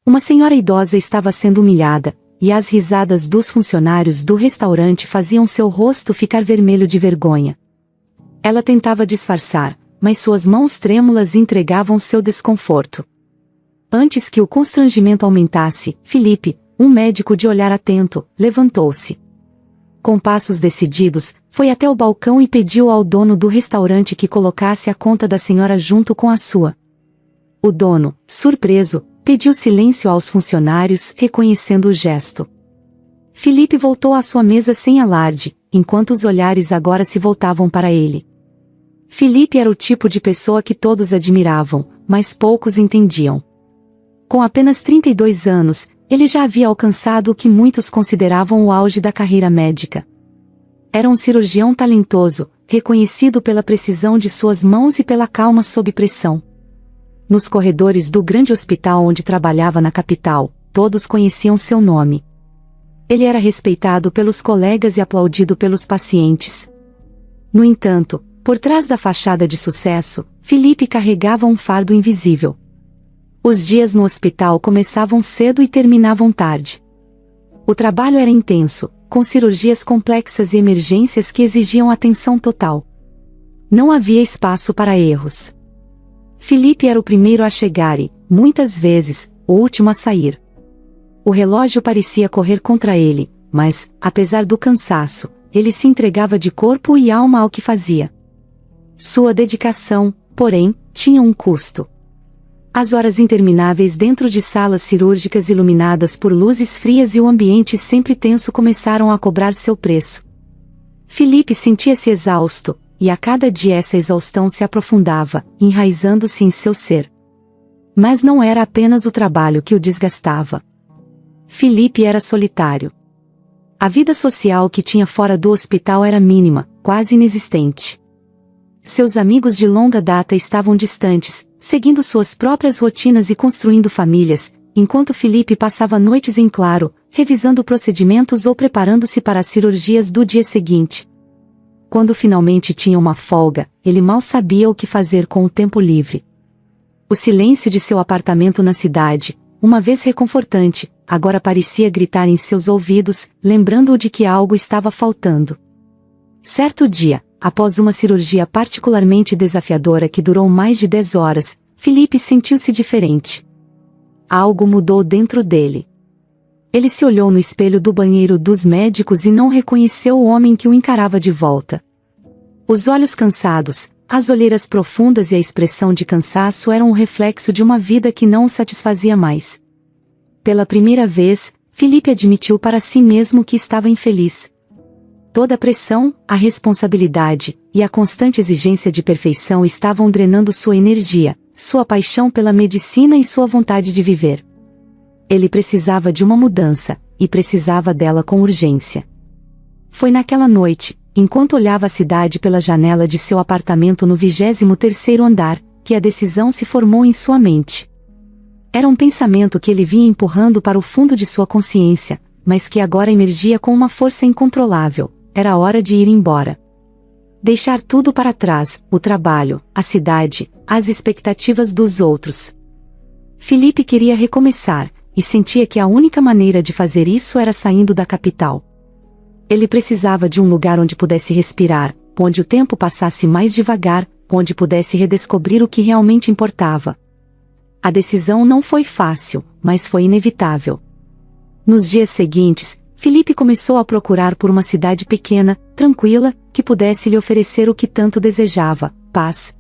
Uma senhora idosa estava sendo humilhada, e as risadas dos funcionários do restaurante faziam seu rosto ficar vermelho de vergonha. Ela tentava disfarçar, mas suas mãos trêmulas entregavam seu desconforto. Antes que o constrangimento aumentasse, Felipe, um médico de olhar atento, levantou-se. Com passos decididos, foi até o balcão e pediu ao dono do restaurante que colocasse a conta da senhora junto com a sua. O dono, surpreso, pediu silêncio aos funcionários, reconhecendo o gesto. Felipe voltou à sua mesa sem alarde, enquanto os olhares agora se voltavam para ele. Felipe era o tipo de pessoa que todos admiravam, mas poucos entendiam. Com apenas 32 anos, ele já havia alcançado o que muitos consideravam o auge da carreira médica. Era um cirurgião talentoso, reconhecido pela precisão de suas mãos e pela calma sob pressão. Nos corredores do grande hospital onde trabalhava na capital, todos conheciam seu nome. Ele era respeitado pelos colegas e aplaudido pelos pacientes. No entanto, por trás da fachada de sucesso, Felipe carregava um fardo invisível. Os dias no hospital começavam cedo e terminavam tarde. O trabalho era intenso, com cirurgias complexas e emergências que exigiam atenção total. Não havia espaço para erros. Felipe era o primeiro a chegar e, muitas vezes, o último a sair. O relógio parecia correr contra ele, mas, apesar do cansaço, ele se entregava de corpo e alma ao que fazia. Sua dedicação, porém, tinha um custo. As horas intermináveis dentro de salas cirúrgicas iluminadas por luzes frias e o ambiente sempre tenso começaram a cobrar seu preço. Felipe sentia-se exausto, e a cada dia essa exaustão se aprofundava, enraizando-se em seu ser. Mas não era apenas o trabalho que o desgastava. Felipe era solitário. A vida social que tinha fora do hospital era mínima, quase inexistente. Seus amigos de longa data estavam distantes, seguindo suas próprias rotinas e construindo famílias, enquanto Felipe passava noites em claro, revisando procedimentos ou preparando-se para as cirurgias do dia seguinte. Quando finalmente tinha uma folga, ele mal sabia o que fazer com o tempo livre. O silêncio de seu apartamento na cidade, uma vez reconfortante, agora parecia gritar em seus ouvidos, lembrando-o de que algo estava faltando. Certo dia, após uma cirurgia particularmente desafiadora que durou mais de 10 horas, Felipe sentiu-se diferente. Algo mudou dentro dele. Ele se olhou no espelho do banheiro dos médicos e não reconheceu o homem que o encarava de volta. Os olhos cansados, as olheiras profundas e a expressão de cansaço eram o reflexo de uma vida que não o satisfazia mais. Pela primeira vez, Felipe admitiu para si mesmo que estava infeliz. Toda a pressão, a responsabilidade, e a constante exigência de perfeição estavam drenando sua energia, sua paixão pela medicina e sua vontade de viver. Ele precisava de uma mudança, e precisava dela com urgência. Foi naquela noite, enquanto olhava a cidade pela janela de seu apartamento no 23º andar, que a decisão se formou em sua mente. Era um pensamento que ele vinha empurrando para o fundo de sua consciência, mas que agora emergia com uma força incontrolável. Era hora de ir embora. Deixar tudo para trás, o trabalho, a cidade, as expectativas dos outros. Felipe queria recomeçar, e sentia que a única maneira de fazer isso era saindo da capital. Ele precisava de um lugar onde pudesse respirar, onde o tempo passasse mais devagar, onde pudesse redescobrir o que realmente importava. A decisão não foi fácil, mas foi inevitável. Nos dias seguintes, Felipe começou a procurar por uma cidade pequena, tranquila, que pudesse lhe oferecer o que tanto desejava, paz.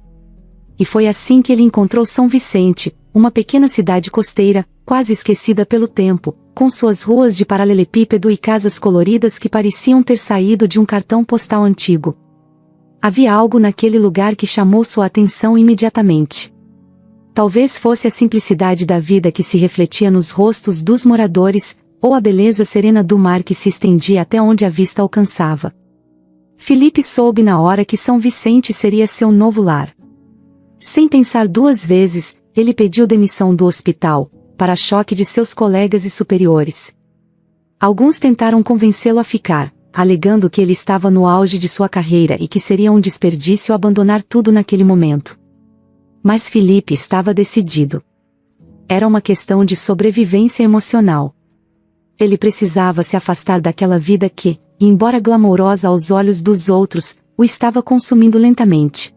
E foi assim que ele encontrou São Vicente, uma pequena cidade costeira, quase esquecida pelo tempo, com suas ruas de paralelepípedo e casas coloridas que pareciam ter saído de um cartão postal antigo. Havia algo naquele lugar que chamou sua atenção imediatamente. Talvez fosse a simplicidade da vida que se refletia nos rostos dos moradores, ou a beleza serena do mar que se estendia até onde a vista alcançava. Felipe soube na hora que São Vicente seria seu novo lar. Sem pensar duas vezes, ele pediu demissão do hospital, para choque de seus colegas e superiores. Alguns tentaram convencê-lo a ficar, alegando que ele estava no auge de sua carreira e que seria um desperdício abandonar tudo naquele momento. Mas Felipe estava decidido. Era uma questão de sobrevivência emocional. Ele precisava se afastar daquela vida que, embora glamourosa aos olhos dos outros, o estava consumindo lentamente.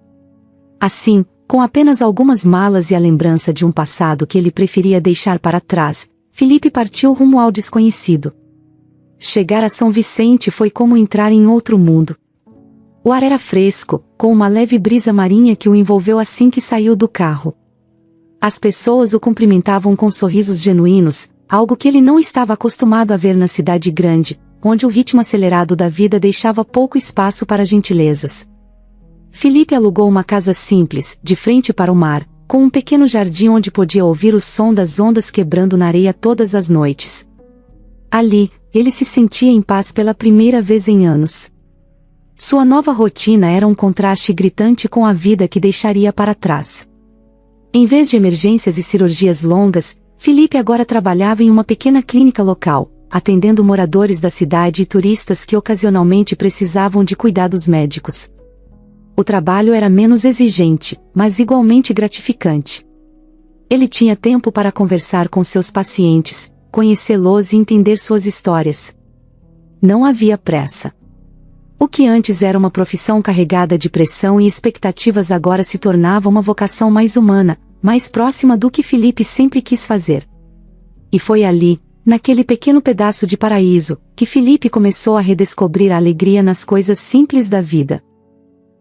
Assim, com apenas algumas malas e a lembrança de um passado que ele preferia deixar para trás, Felipe partiu rumo ao desconhecido. Chegar a São Vicente foi como entrar em outro mundo. O ar era fresco, com uma leve brisa marinha que o envolveu assim que saiu do carro. As pessoas o cumprimentavam com sorrisos genuínos, algo que ele não estava acostumado a ver na cidade grande, onde o ritmo acelerado da vida deixava pouco espaço para gentilezas. Felipe alugou uma casa simples, de frente para o mar, com um pequeno jardim onde podia ouvir o som das ondas quebrando na areia todas as noites. Ali, ele se sentia em paz pela primeira vez em anos. Sua nova rotina era um contraste gritante com a vida que deixaria para trás. Em vez de emergências e cirurgias longas, Felipe agora trabalhava em uma pequena clínica local, atendendo moradores da cidade e turistas que ocasionalmente precisavam de cuidados médicos. O trabalho era menos exigente, mas igualmente gratificante. Ele tinha tempo para conversar com seus pacientes, conhecê-los e entender suas histórias. Não havia pressa. O que antes era uma profissão carregada de pressão e expectativas agora se tornava uma vocação mais humana, mais próxima do que Felipe sempre quis fazer. E foi ali, naquele pequeno pedaço de paraíso, que Felipe começou a redescobrir a alegria nas coisas simples da vida.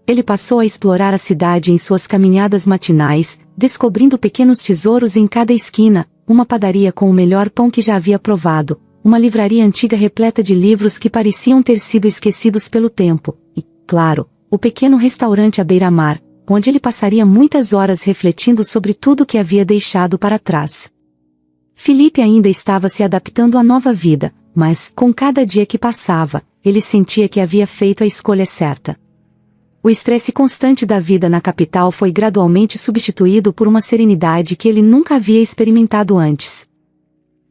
Ele passou a explorar a cidade em suas caminhadas matinais, descobrindo pequenos tesouros em cada esquina, uma padaria com o melhor pão que já havia provado, uma livraria antiga repleta de livros que pareciam ter sido esquecidos pelo tempo, e, claro, o pequeno restaurante à beira-mar, onde ele passaria muitas horas refletindo sobre tudo que havia deixado para trás. Felipe ainda estava se adaptando à nova vida, mas, com cada dia que passava, ele sentia que havia feito a escolha certa. O estresse constante da vida na capital foi gradualmente substituído por uma serenidade que ele nunca havia experimentado antes.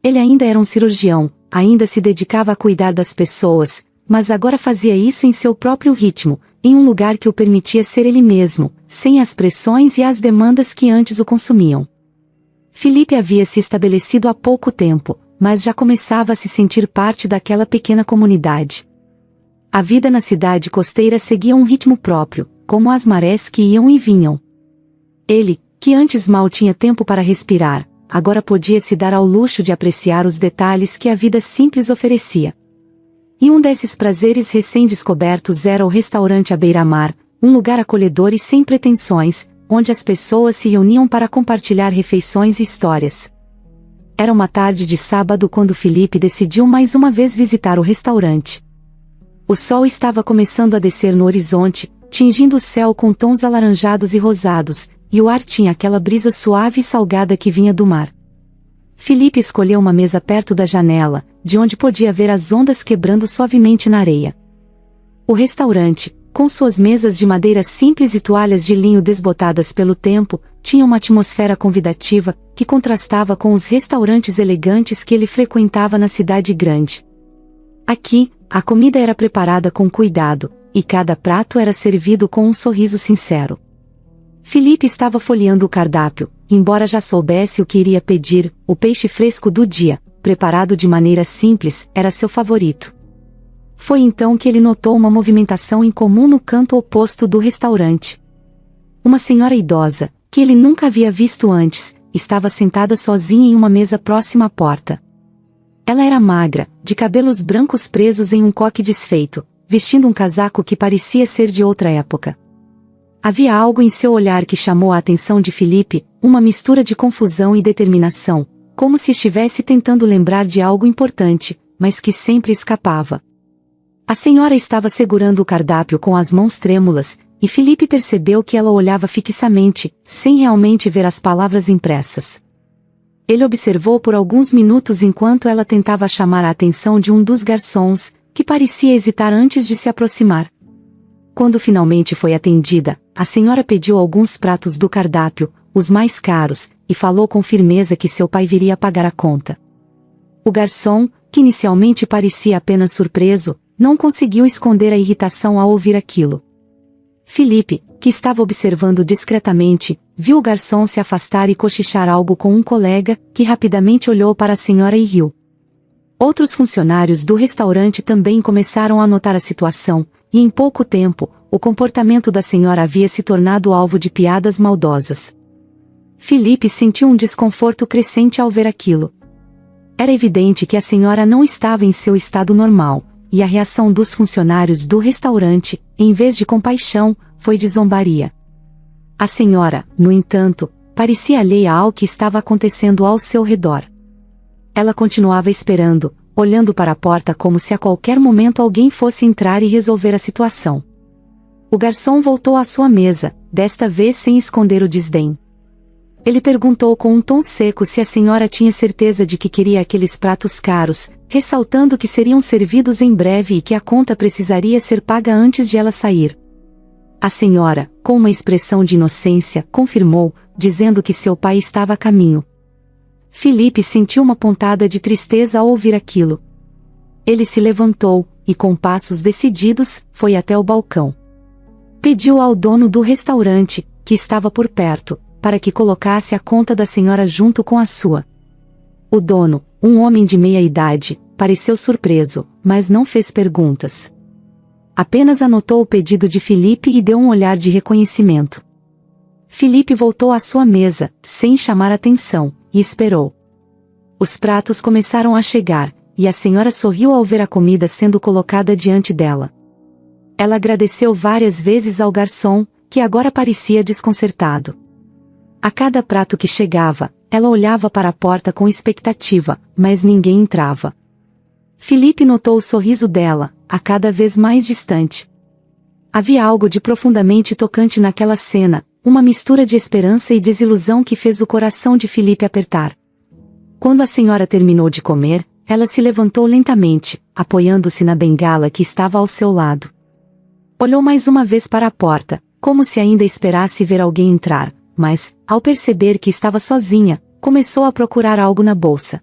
Ele ainda era um cirurgião, ainda se dedicava a cuidar das pessoas, mas agora fazia isso em seu próprio ritmo, em um lugar que o permitia ser ele mesmo, sem as pressões e as demandas que antes o consumiam. Felipe havia se estabelecido há pouco tempo, mas já começava a se sentir parte daquela pequena comunidade. A vida na cidade costeira seguia um ritmo próprio, como as marés que iam e vinham. Ele, que antes mal tinha tempo para respirar, agora podia se dar ao luxo de apreciar os detalhes que a vida simples oferecia. E um desses prazeres recém-descobertos era o restaurante à beira-mar, um lugar acolhedor e sem pretensões, onde as pessoas se reuniam para compartilhar refeições e histórias. Era uma tarde de sábado quando Felipe decidiu mais uma vez visitar o restaurante. O sol estava começando a descer no horizonte, tingindo o céu com tons alaranjados e rosados, e o ar tinha aquela brisa suave e salgada que vinha do mar. Felipe escolheu uma mesa perto da janela, de onde podia ver as ondas quebrando suavemente na areia. O restaurante, com suas mesas de madeira simples e toalhas de linho desbotadas pelo tempo, tinha uma atmosfera convidativa, que contrastava com os restaurantes elegantes que ele frequentava na cidade grande. Aqui, a comida era preparada com cuidado, e cada prato era servido com um sorriso sincero. Felipe estava folheando o cardápio, embora já soubesse o que iria pedir, o peixe fresco do dia, preparado de maneira simples, era seu favorito. Foi então que ele notou uma movimentação incomum no canto oposto do restaurante. Uma senhora idosa, que ele nunca havia visto antes, estava sentada sozinha em uma mesa próxima à porta. Ela era magra, de cabelos brancos presos em um coque desfeito, vestindo um casaco que parecia ser de outra época. Havia algo em seu olhar que chamou a atenção de Felipe, uma mistura de confusão e determinação, como se estivesse tentando lembrar de algo importante, mas que sempre escapava. A senhora estava segurando o cardápio com as mãos trêmulas, e Felipe percebeu que ela o olhava fixamente, sem realmente ver as palavras impressas. Ele observou por alguns minutos enquanto ela tentava chamar a atenção de um dos garçons, que parecia hesitar antes de se aproximar. Quando finalmente foi atendida, a senhora pediu alguns pratos do cardápio, os mais caros, e falou com firmeza que seu pai viria pagar a conta. O garçom, que inicialmente parecia apenas surpreso, não conseguiu esconder a irritação ao ouvir aquilo. Felipe, que estava observando discretamente, viu o garçom se afastar e cochichar algo com um colega, que rapidamente olhou para a senhora e riu. Outros funcionários do restaurante também começaram a notar a situação, e em pouco tempo, o comportamento da senhora havia se tornado alvo de piadas maldosas. Felipe sentiu um desconforto crescente ao ver aquilo. Era evidente que a senhora não estava em seu estado normal, e a reação dos funcionários do restaurante, em vez de compaixão, foi de zombaria. A senhora, no entanto, parecia alheia ao que estava acontecendo ao seu redor. Ela continuava esperando, olhando para a porta como se a qualquer momento alguém fosse entrar e resolver a situação. O garçom voltou à sua mesa, desta vez sem esconder o desdém. Ele perguntou com um tom seco se a senhora tinha certeza de que queria aqueles pratos caros, ressaltando que seriam servidos em breve e que a conta precisaria ser paga antes de ela sair. A senhora, com uma expressão de inocência, confirmou, dizendo que seu pai estava a caminho. Felipe sentiu uma pontada de tristeza ao ouvir aquilo. Ele se levantou, e com passos decididos, foi até o balcão. Pediu ao dono do restaurante, que estava por perto, para que colocasse a conta da senhora junto com a sua. O dono, um homem de meia idade, pareceu surpreso, mas não fez perguntas. Apenas anotou o pedido de Felipe e deu um olhar de reconhecimento. Felipe voltou à sua mesa, sem chamar atenção, e esperou. Os pratos começaram a chegar, e a senhora sorriu ao ver a comida sendo colocada diante dela. Ela agradeceu várias vezes ao garçom, que agora parecia desconcertado. A cada prato que chegava, ela olhava para a porta com expectativa, mas ninguém entrava. Felipe notou o sorriso dela, a cada vez mais distante. Havia algo de profundamente tocante naquela cena, uma mistura de esperança e desilusão que fez o coração de Felipe apertar. Quando a senhora terminou de comer, ela se levantou lentamente, apoiando-se na bengala que estava ao seu lado. Olhou mais uma vez para a porta, como se ainda esperasse ver alguém entrar, mas, ao perceber que estava sozinha, começou a procurar algo na bolsa.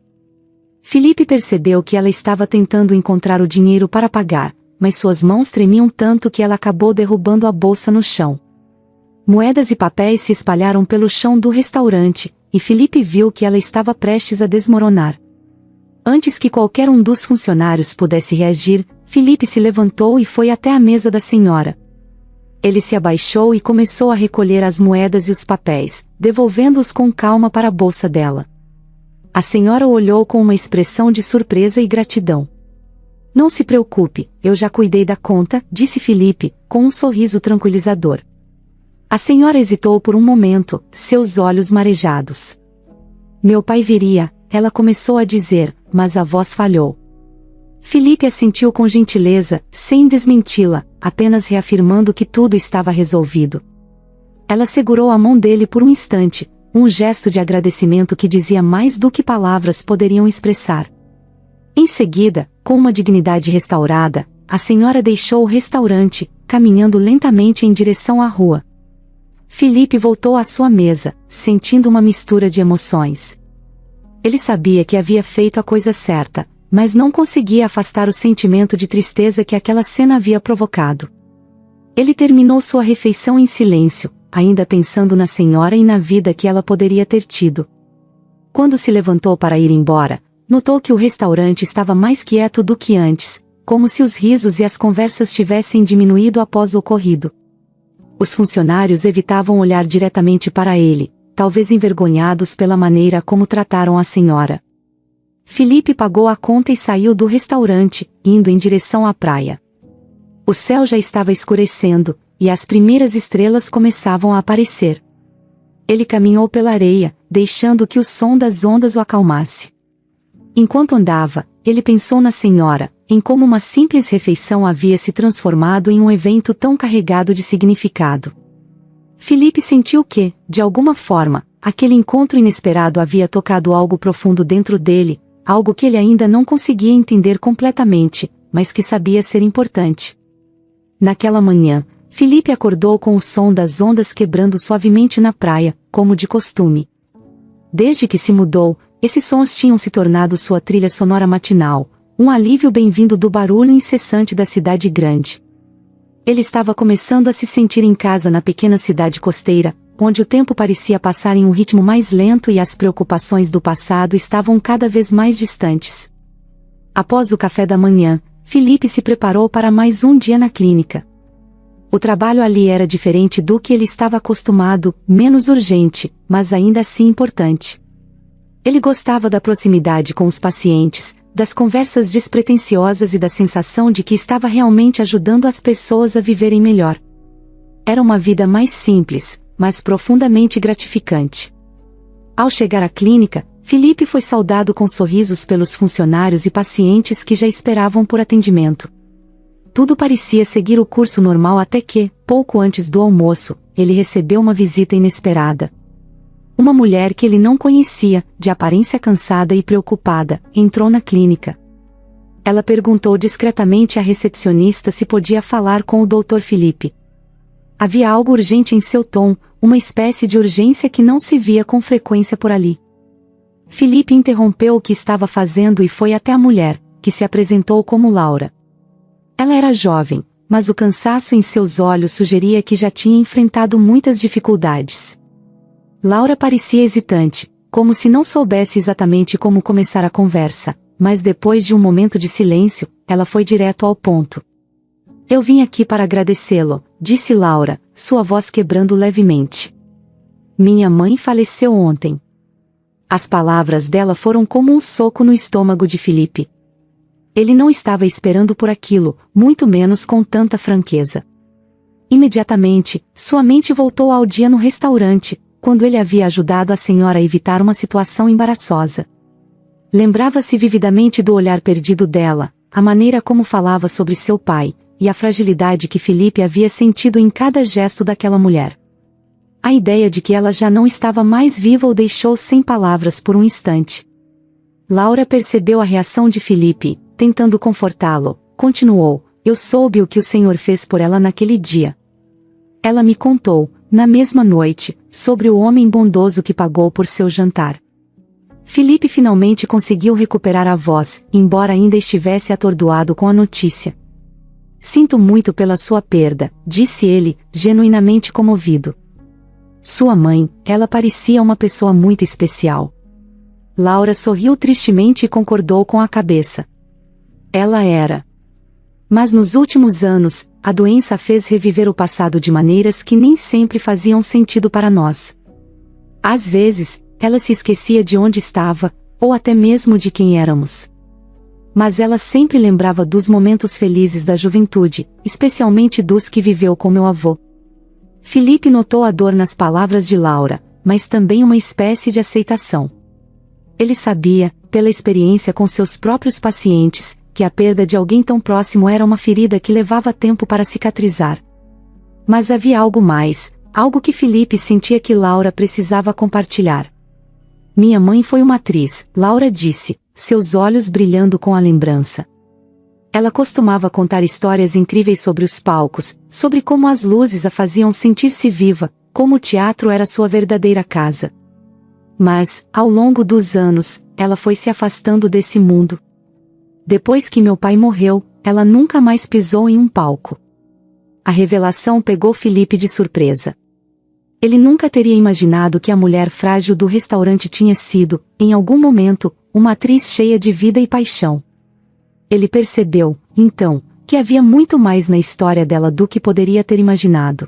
Felipe percebeu que ela estava tentando encontrar o dinheiro para pagar, mas suas mãos tremiam tanto que ela acabou derrubando a bolsa no chão. Moedas e papéis se espalharam pelo chão do restaurante, e Felipe viu que ela estava prestes a desmoronar. Antes que qualquer um dos funcionários pudesse reagir, Felipe se levantou e foi até a mesa da senhora. Ele se abaixou e começou a recolher as moedas e os papéis, devolvendo-os com calma para a bolsa dela. A senhora o olhou com uma expressão de surpresa e gratidão. Não se preocupe, eu já cuidei da conta, disse Felipe, com um sorriso tranquilizador. A senhora hesitou por um momento, seus olhos marejados. Meu pai viria, ela começou a dizer, mas a voz falhou. Felipe assentiu com gentileza, sem desmenti-la, apenas reafirmando que tudo estava resolvido. Ela segurou a mão dele por um instante, um gesto de agradecimento que dizia mais do que palavras poderiam expressar. Em seguida, com uma dignidade restaurada, a senhora deixou o restaurante, caminhando lentamente em direção à rua. Felipe voltou à sua mesa, sentindo uma mistura de emoções. Ele sabia que havia feito a coisa certa, mas não conseguia afastar o sentimento de tristeza que aquela cena havia provocado. Ele terminou sua refeição em silêncio, ainda pensando na senhora e na vida que ela poderia ter tido. Quando se levantou para ir embora, notou que o restaurante estava mais quieto do que antes, como se os risos e as conversas tivessem diminuído após o ocorrido. Os funcionários evitavam olhar diretamente para ele, talvez envergonhados pela maneira como trataram a senhora. Felipe pagou a conta e saiu do restaurante, indo em direção à praia. O céu já estava escurecendo, e as primeiras estrelas começavam a aparecer. Ele caminhou pela areia, deixando que o som das ondas o acalmasse. Enquanto andava, ele pensou na senhora, em como uma simples refeição havia se transformado em um evento tão carregado de significado. Felipe sentiu que, de alguma forma, aquele encontro inesperado havia tocado algo profundo dentro dele, algo que ele ainda não conseguia entender completamente, mas que sabia ser importante. Naquela manhã, Felipe acordou com o som das ondas quebrando suavemente na praia, como de costume. Desde que se mudou, esses sons tinham se tornado sua trilha sonora matinal, um alívio bem-vindo do barulho incessante da cidade grande. Ele estava começando a se sentir em casa na pequena cidade costeira, onde o tempo parecia passar em um ritmo mais lento e as preocupações do passado estavam cada vez mais distantes. Após o café da manhã, Felipe se preparou para mais um dia na clínica. O trabalho ali era diferente do que ele estava acostumado, menos urgente, mas ainda assim importante. Ele gostava da proximidade com os pacientes, das conversas despretensiosas e da sensação de que estava realmente ajudando as pessoas a viverem melhor. Era uma vida mais simples, mas profundamente gratificante. Ao chegar à clínica, Felipe foi saudado com sorrisos pelos funcionários e pacientes que já esperavam por atendimento. Tudo parecia seguir o curso normal até que, pouco antes do almoço, ele recebeu uma visita inesperada. Uma mulher que ele não conhecia, de aparência cansada e preocupada, entrou na clínica. Ela perguntou discretamente à recepcionista se podia falar com o Dr. Felipe. Havia algo urgente em seu tom, uma espécie de urgência que não se via com frequência por ali. Felipe interrompeu o que estava fazendo e foi até a mulher, que se apresentou como Laura. Ela era jovem, mas o cansaço em seus olhos sugeria que já tinha enfrentado muitas dificuldades. Laura parecia hesitante, como se não soubesse exatamente como começar a conversa, mas depois de um momento de silêncio, ela foi direto ao ponto. Eu vim aqui para agradecê-lo, disse Laura, sua voz quebrando levemente. Minha mãe faleceu ontem. As palavras dela foram como um soco no estômago de Felipe. Ele não estava esperando por aquilo, muito menos com tanta franqueza. Imediatamente, sua mente voltou ao dia no restaurante, quando ele havia ajudado a senhora a evitar uma situação embaraçosa. Lembrava-se vividamente do olhar perdido dela, a maneira como falava sobre seu pai, e a fragilidade que Felipe havia sentido em cada gesto daquela mulher. A ideia de que ela já não estava mais viva o deixou sem palavras por um instante. Laura percebeu a reação de Felipe, tentando confortá-lo, continuou, eu soube o que o Senhor fez por ela naquele dia. Ela me contou, na mesma noite, sobre o homem bondoso que pagou por seu jantar. Felipe finalmente conseguiu recuperar a voz, embora ainda estivesse atordoado com a notícia. Sinto muito pela sua perda, disse ele, genuinamente comovido. Sua mãe, ela parecia uma pessoa muito especial. Laura sorriu tristemente e concordou com a cabeça. Ela era. Mas nos últimos anos, a doença fez reviver o passado de maneiras que nem sempre faziam sentido para nós. Às vezes, ela se esquecia de onde estava, ou até mesmo de quem éramos. Mas ela sempre lembrava dos momentos felizes da juventude, especialmente dos que viveu com meu avô. Felipe notou a dor nas palavras de Laura, mas também uma espécie de aceitação. Ele sabia, pela experiência com seus próprios pacientes, que a perda de alguém tão próximo era uma ferida que levava tempo para cicatrizar. Mas havia algo mais, algo que Felipe sentia que Laura precisava compartilhar. Minha mãe foi uma atriz, Laura disse, seus olhos brilhando com a lembrança. Ela costumava contar histórias incríveis sobre os palcos, sobre como as luzes a faziam sentir-se viva, como o teatro era sua verdadeira casa. Mas, ao longo dos anos, ela foi se afastando desse mundo. Depois que meu pai morreu, ela nunca mais pisou em um palco. A revelação pegou Felipe de surpresa. Ele nunca teria imaginado que a mulher frágil do restaurante tinha sido, em algum momento, uma atriz cheia de vida e paixão. Ele percebeu, então, que havia muito mais na história dela do que poderia ter imaginado.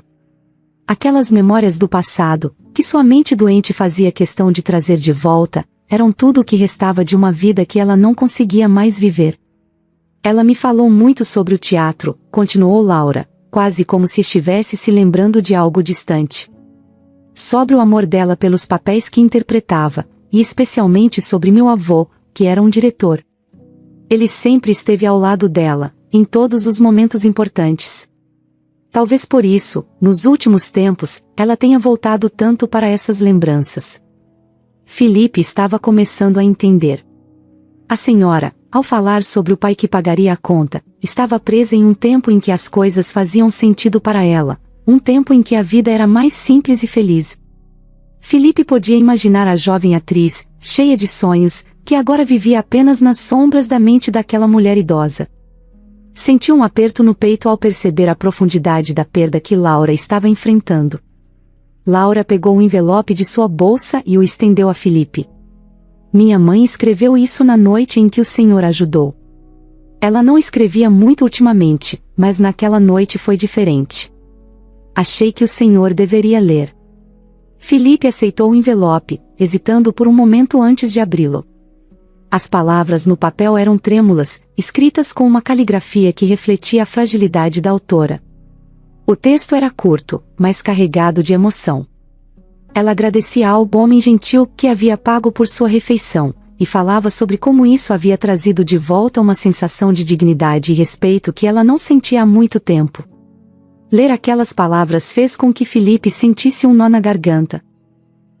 Aquelas memórias do passado, que sua mente doente fazia questão de trazer de volta, eram tudo o que restava de uma vida que ela não conseguia mais viver. Ela me falou muito sobre o teatro, continuou Laura, quase como se estivesse se lembrando de algo distante. Sobre o amor dela pelos papéis que interpretava, e especialmente sobre meu avô, que era um diretor. Ele sempre esteve ao lado dela, em todos os momentos importantes. Talvez por isso, nos últimos tempos, ela tenha voltado tanto para essas lembranças. Felipe estava começando a entender. A senhora, ao falar sobre o pai que pagaria a conta, estava presa em um tempo em que as coisas faziam sentido para ela, um tempo em que a vida era mais simples e feliz. Felipe podia imaginar a jovem atriz, cheia de sonhos, que agora vivia apenas nas sombras da mente daquela mulher idosa. Sentiu um aperto no peito ao perceber a profundidade da perda que Laura estava enfrentando. Laura pegou o envelope de sua bolsa e o estendeu a Felipe. Minha mãe escreveu isso na noite em que o Senhor ajudou. Ela não escrevia muito ultimamente, mas naquela noite foi diferente. Achei que o Senhor deveria ler. Felipe aceitou o envelope, hesitando por um momento antes de abri-lo. As palavras no papel eram trêmulas, escritas com uma caligrafia que refletia a fragilidade da autora. O texto era curto, mas carregado de emoção. Ela agradecia ao homem gentil que havia pago por sua refeição, e falava sobre como isso havia trazido de volta uma sensação de dignidade e respeito que ela não sentia há muito tempo. Ler aquelas palavras fez com que Felipe sentisse um nó na garganta.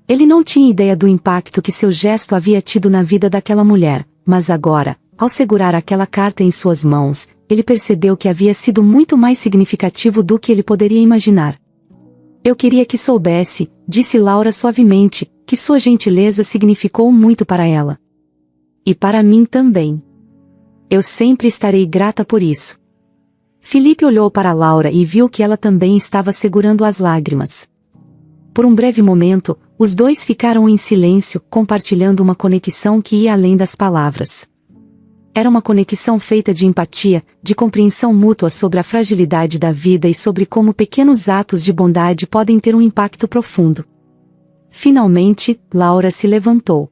Ele não tinha ideia do impacto que seu gesto havia tido na vida daquela mulher, mas agora, ao segurar aquela carta em suas mãos, ele percebeu que havia sido muito mais significativo do que ele poderia imaginar. Eu queria que soubesse, disse Laura suavemente, que sua gentileza significou muito para ela. E para mim também. Eu sempre estarei grata por isso. Felipe olhou para Laura e viu que ela também estava segurando as lágrimas. Por um breve momento, os dois ficaram em silêncio, compartilhando uma conexão que ia além das palavras. Era uma conexão feita de empatia, de compreensão mútua sobre a fragilidade da vida e sobre como pequenos atos de bondade podem ter um impacto profundo. Finalmente, Laura se levantou.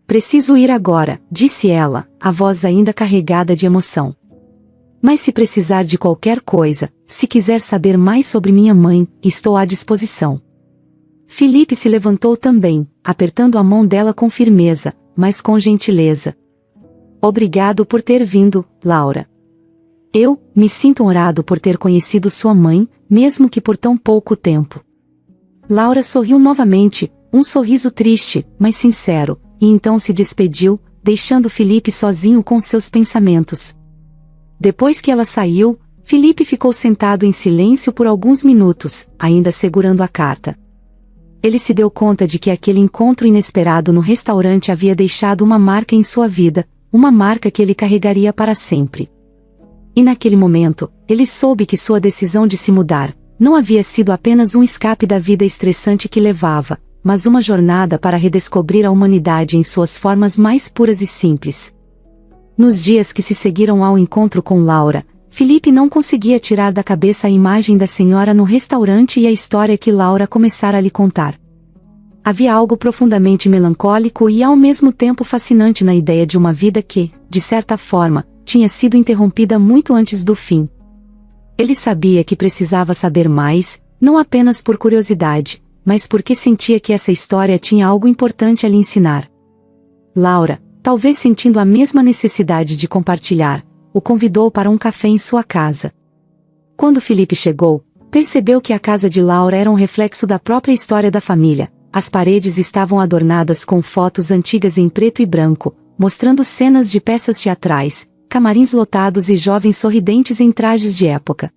Preciso ir agora, disse ela, a voz ainda carregada de emoção. Mas se precisar de qualquer coisa, se quiser saber mais sobre minha mãe, estou à disposição. Felipe se levantou também, apertando a mão dela com firmeza, mas com gentileza. Obrigado por ter vindo, Laura. Eu me sinto honrado por ter conhecido sua mãe, mesmo que por tão pouco tempo. Laura sorriu novamente, um sorriso triste, mas sincero, e então se despediu, deixando Felipe sozinho com seus pensamentos. Depois que ela saiu, Felipe ficou sentado em silêncio por alguns minutos, ainda segurando a carta. Ele se deu conta de que aquele encontro inesperado no restaurante havia deixado uma marca em sua vida, uma marca que ele carregaria para sempre. E naquele momento, ele soube que sua decisão de se mudar não havia sido apenas um escape da vida estressante que levava, mas uma jornada para redescobrir a humanidade em suas formas mais puras e simples. Nos dias que se seguiram ao encontro com Laura, Felipe não conseguia tirar da cabeça a imagem da senhora no restaurante e a história que Laura começara a lhe contar. Havia algo profundamente melancólico e ao mesmo tempo fascinante na ideia de uma vida que, de certa forma, tinha sido interrompida muito antes do fim. Ele sabia que precisava saber mais, não apenas por curiosidade, mas porque sentia que essa história tinha algo importante a lhe ensinar. Laura, talvez sentindo a mesma necessidade de compartilhar, o convidou para um café em sua casa. Quando Felipe chegou, percebeu que a casa de Laura era um reflexo da própria história da família. As paredes estavam adornadas com fotos antigas em preto e branco, mostrando cenas de peças teatrais, camarins lotados e jovens sorridentes em trajes de época.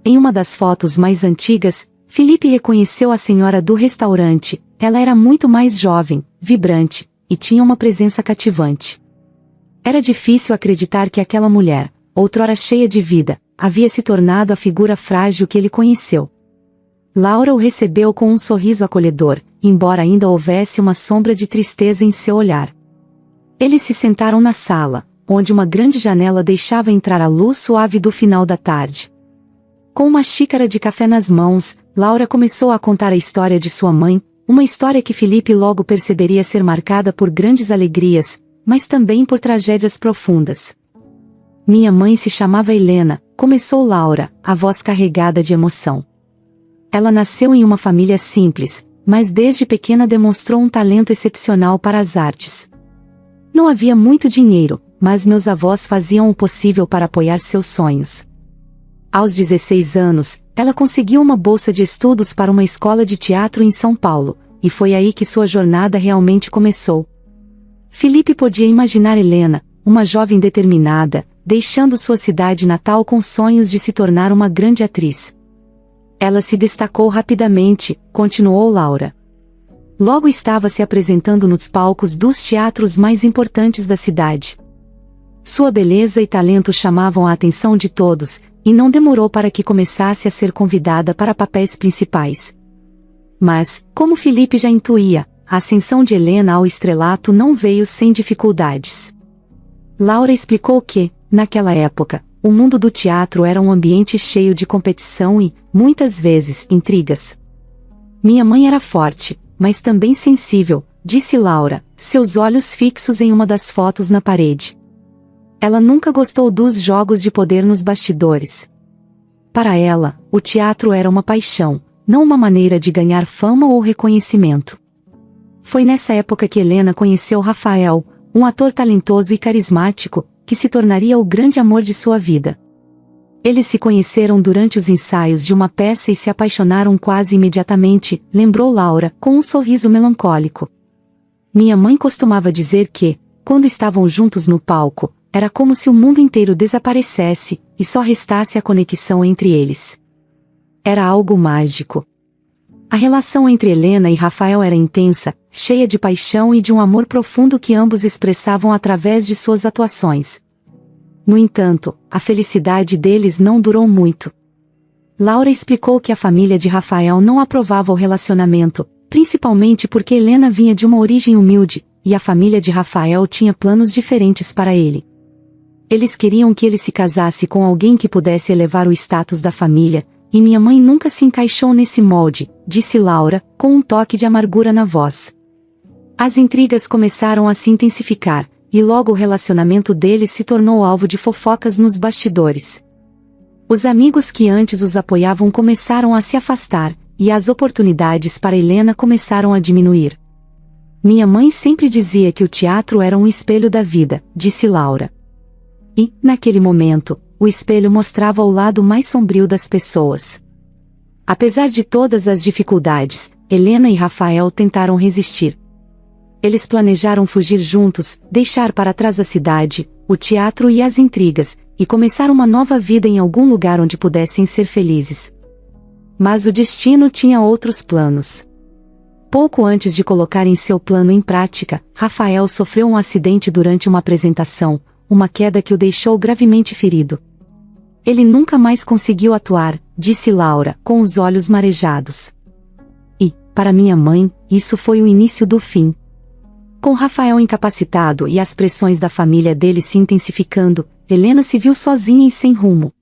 Em uma das fotos mais antigas, Felipe reconheceu a senhora do restaurante. Ela era muito mais jovem, vibrante, e tinha uma presença cativante. Era difícil acreditar que aquela mulher, outrora cheia de vida, havia se tornado a figura frágil que ele conheceu. Laura o recebeu com um sorriso acolhedor, embora ainda houvesse uma sombra de tristeza em seu olhar. Eles se sentaram na sala, onde uma grande janela deixava entrar a luz suave do final da tarde. Com uma xícara de café nas mãos, Laura começou a contar a história de sua mãe, uma história que Felipe logo perceberia ser marcada por grandes alegrias, mas também por tragédias profundas. Minha mãe se chamava Helena, começou Laura, a voz carregada de emoção. Ela nasceu em uma família simples, mas desde pequena demonstrou um talento excepcional para as artes. Não havia muito dinheiro, mas meus avós faziam o possível para apoiar seus sonhos. Aos 16 anos, ela conseguiu uma bolsa de estudos para uma escola de teatro em São Paulo, e foi aí que sua jornada realmente começou. Felipe podia imaginar Helena, uma jovem determinada, deixando sua cidade natal com sonhos de se tornar uma grande atriz. Ela se destacou rapidamente, continuou Laura. Logo estava se apresentando nos palcos dos teatros mais importantes da cidade. Sua beleza e talento chamavam a atenção de todos, e não demorou para que começasse a ser convidada para papéis principais. Mas, como Felipe já intuía, a ascensão de Helena ao estrelato não veio sem dificuldades. Laura explicou que, naquela época, o mundo do teatro era um ambiente cheio de competição e, muitas vezes, intrigas. Minha mãe era forte, mas também sensível, disse Laura, seus olhos fixos em uma das fotos na parede. Ela nunca gostou dos jogos de poder nos bastidores. Para ela, o teatro era uma paixão, não uma maneira de ganhar fama ou reconhecimento. Foi nessa época que Helena conheceu Rafael, um ator talentoso e carismático, que se tornaria o grande amor de sua vida. Eles se conheceram durante os ensaios de uma peça e se apaixonaram quase imediatamente, lembrou Laura, com um sorriso melancólico. Minha mãe costumava dizer que, quando estavam juntos no palco, era como se o mundo inteiro desaparecesse, e só restasse a conexão entre eles. Era algo mágico. A relação entre Helena e Rafael era intensa, cheia de paixão e de um amor profundo que ambos expressavam através de suas atuações. No entanto, a felicidade deles não durou muito. Laura explicou que a família de Rafael não aprovava o relacionamento, principalmente porque Helena vinha de uma origem humilde, e a família de Rafael tinha planos diferentes para ele. Eles queriam que ele se casasse com alguém que pudesse elevar o status da família, e minha mãe nunca se encaixou nesse molde, disse Laura, com um toque de amargura na voz. As intrigas começaram a se intensificar, e logo o relacionamento deles se tornou alvo de fofocas nos bastidores. Os amigos que antes os apoiavam começaram a se afastar, e as oportunidades para Helena começaram a diminuir. Minha mãe sempre dizia que o teatro era um espelho da vida, disse Laura. E, naquele momento, o espelho mostrava o lado mais sombrio das pessoas. Apesar de todas as dificuldades, Helena e Rafael tentaram resistir. Eles planejaram fugir juntos, deixar para trás a cidade, o teatro e as intrigas, e começar uma nova vida em algum lugar onde pudessem ser felizes. Mas o destino tinha outros planos. Pouco antes de colocarem seu plano em prática, Rafael sofreu um acidente durante uma apresentação, uma queda que o deixou gravemente ferido. Ele nunca mais conseguiu atuar, disse Laura, com os olhos marejados. E, para minha mãe, isso foi o início do fim. Com Rafael incapacitado e as pressões da família dele se intensificando, Helena se viu sozinha e sem rumo.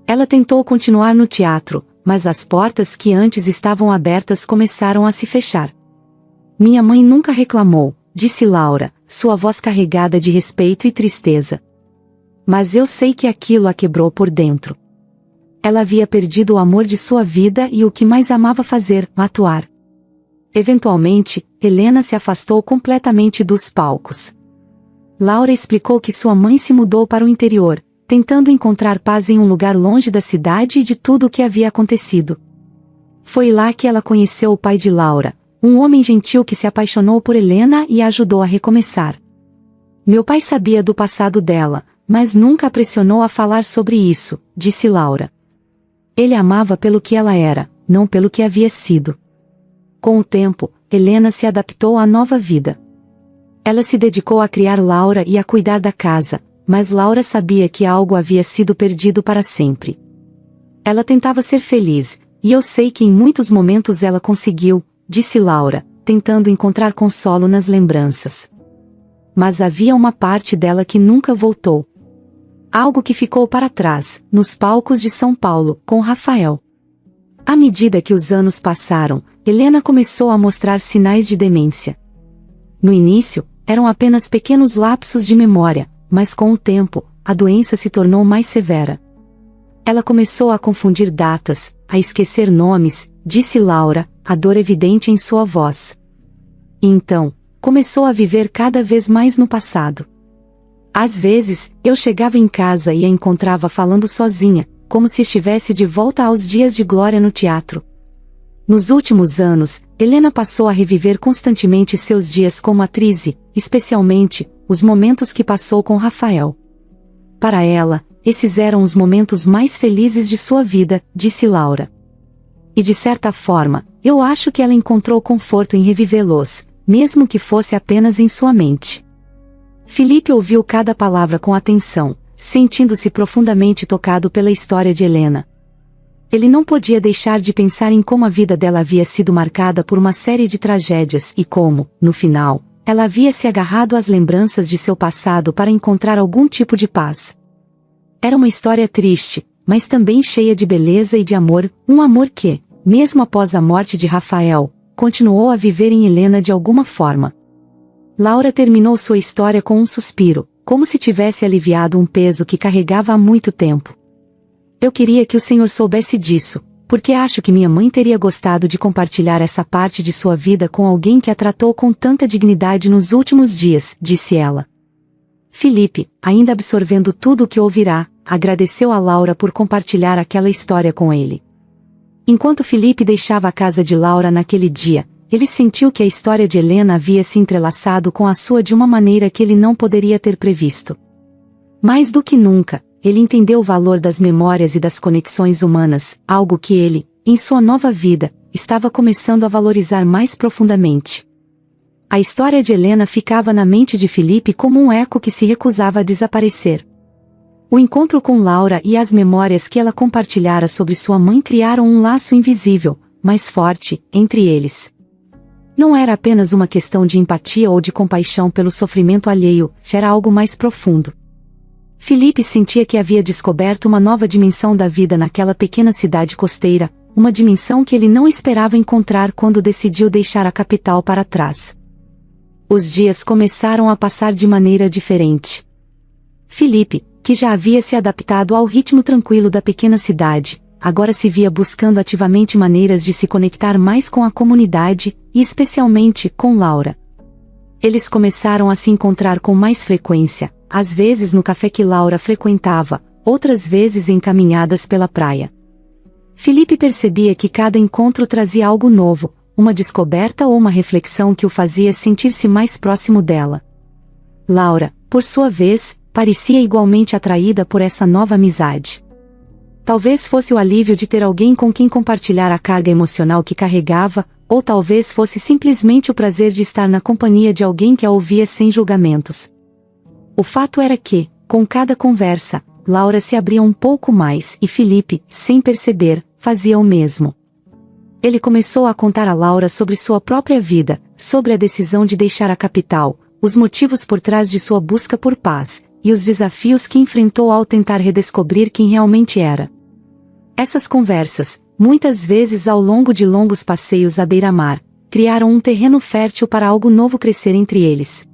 Ela tentou continuar no teatro, mas as portas que antes estavam abertas começaram a se fechar. Minha mãe nunca reclamou, disse Laura, sua voz carregada de respeito e tristeza. Mas eu sei que aquilo a quebrou por dentro. Ela havia perdido o amor de sua vida e o que mais amava fazer, atuar. Eventualmente, Helena se afastou completamente dos palcos. Laura explicou que sua mãe se mudou para o interior, tentando encontrar paz em um lugar longe da cidade e de tudo o que havia acontecido. Foi lá que ela conheceu o pai de Laura, um homem gentil que se apaixonou por Helena e a ajudou a recomeçar. Meu pai sabia do passado dela, mas nunca a pressionou a falar sobre isso, disse Laura. Ele a amava pelo que ela era, não pelo que havia sido. Com o tempo, Helena se adaptou à nova vida. Ela se dedicou a criar Laura e a cuidar da casa, mas Laura sabia que algo havia sido perdido para sempre. Ela tentava ser feliz, e eu sei que em muitos momentos ela conseguiu, disse Laura, tentando encontrar consolo nas lembranças. Mas havia uma parte dela que nunca voltou. Algo que ficou para trás, nos palcos de São Paulo, com Rafael. À medida que os anos passaram, Helena começou a mostrar sinais de demência. No início, eram apenas pequenos lapsos de memória, mas com o tempo, a doença se tornou mais severa. Ela começou a confundir datas, a esquecer nomes, disse Laura, a dor evidente em sua voz. E então, começou a viver cada vez mais no passado. Às vezes, eu chegava em casa e a encontrava falando sozinha, como se estivesse de volta aos dias de glória no teatro. Nos últimos anos, Helena passou a reviver constantemente seus dias como atriz e, especialmente, os momentos que passou com Rafael. Para ela, esses eram os momentos mais felizes de sua vida, disse Laura. E de certa forma, eu acho que ela encontrou conforto em revivê-los, mesmo que fosse apenas em sua mente. Felipe ouviu cada palavra com atenção, sentindo-se profundamente tocado pela história de Helena. Ele não podia deixar de pensar em como a vida dela havia sido marcada por uma série de tragédias e como, no final, ela havia se agarrado às lembranças de seu passado para encontrar algum tipo de paz. Era uma história triste, mas também cheia de beleza e de amor, um amor que, mesmo após a morte de Rafael, continuou a viver em Helena de alguma forma. Laura terminou sua história com um suspiro, como se tivesse aliviado um peso que carregava há muito tempo. Eu queria que o senhor soubesse disso, porque acho que minha mãe teria gostado de compartilhar essa parte de sua vida com alguém que a tratou com tanta dignidade nos últimos dias, disse ela. Felipe, ainda absorvendo tudo o que ouvirá, agradeceu a Laura por compartilhar aquela história com ele. Enquanto Felipe deixava a casa de Laura naquele dia, ele sentiu que a história de Helena havia se entrelaçado com a sua de uma maneira que ele não poderia ter previsto. Mais do que nunca, ele entendeu o valor das memórias e das conexões humanas, algo que ele, em sua nova vida, estava começando a valorizar mais profundamente. A história de Helena ficava na mente de Felipe como um eco que se recusava a desaparecer. O encontro com Laura e as memórias que ela compartilhara sobre sua mãe criaram um laço invisível, mas forte, entre eles. Não era apenas uma questão de empatia ou de compaixão pelo sofrimento alheio, era algo mais profundo. Felipe sentia que havia descoberto uma nova dimensão da vida naquela pequena cidade costeira, uma dimensão que ele não esperava encontrar quando decidiu deixar a capital para trás. Os dias começaram a passar de maneira diferente. Felipe, que já havia se adaptado ao ritmo tranquilo da pequena cidade, agora se via buscando ativamente maneiras de se conectar mais com a comunidade, e especialmente com Laura. Eles começaram a se encontrar com mais frequência, às vezes no café que Laura frequentava, outras vezes em caminhadas pela praia. Felipe percebia que cada encontro trazia algo novo, uma descoberta ou uma reflexão que o fazia sentir-se mais próximo dela. Laura, por sua vez, parecia igualmente atraída por essa nova amizade. Talvez fosse o alívio de ter alguém com quem compartilhar a carga emocional que carregava, ou talvez fosse simplesmente o prazer de estar na companhia de alguém que a ouvia sem julgamentos. O fato era que, com cada conversa, Laura se abria um pouco mais e Felipe, sem perceber, fazia o mesmo. Ele começou a contar a Laura sobre sua própria vida, sobre a decisão de deixar a capital, os motivos por trás de sua busca por paz, e os desafios que enfrentou ao tentar redescobrir quem realmente era. Essas conversas, muitas vezes ao longo de longos passeios à beira-mar, criaram um terreno fértil para algo novo crescer entre eles.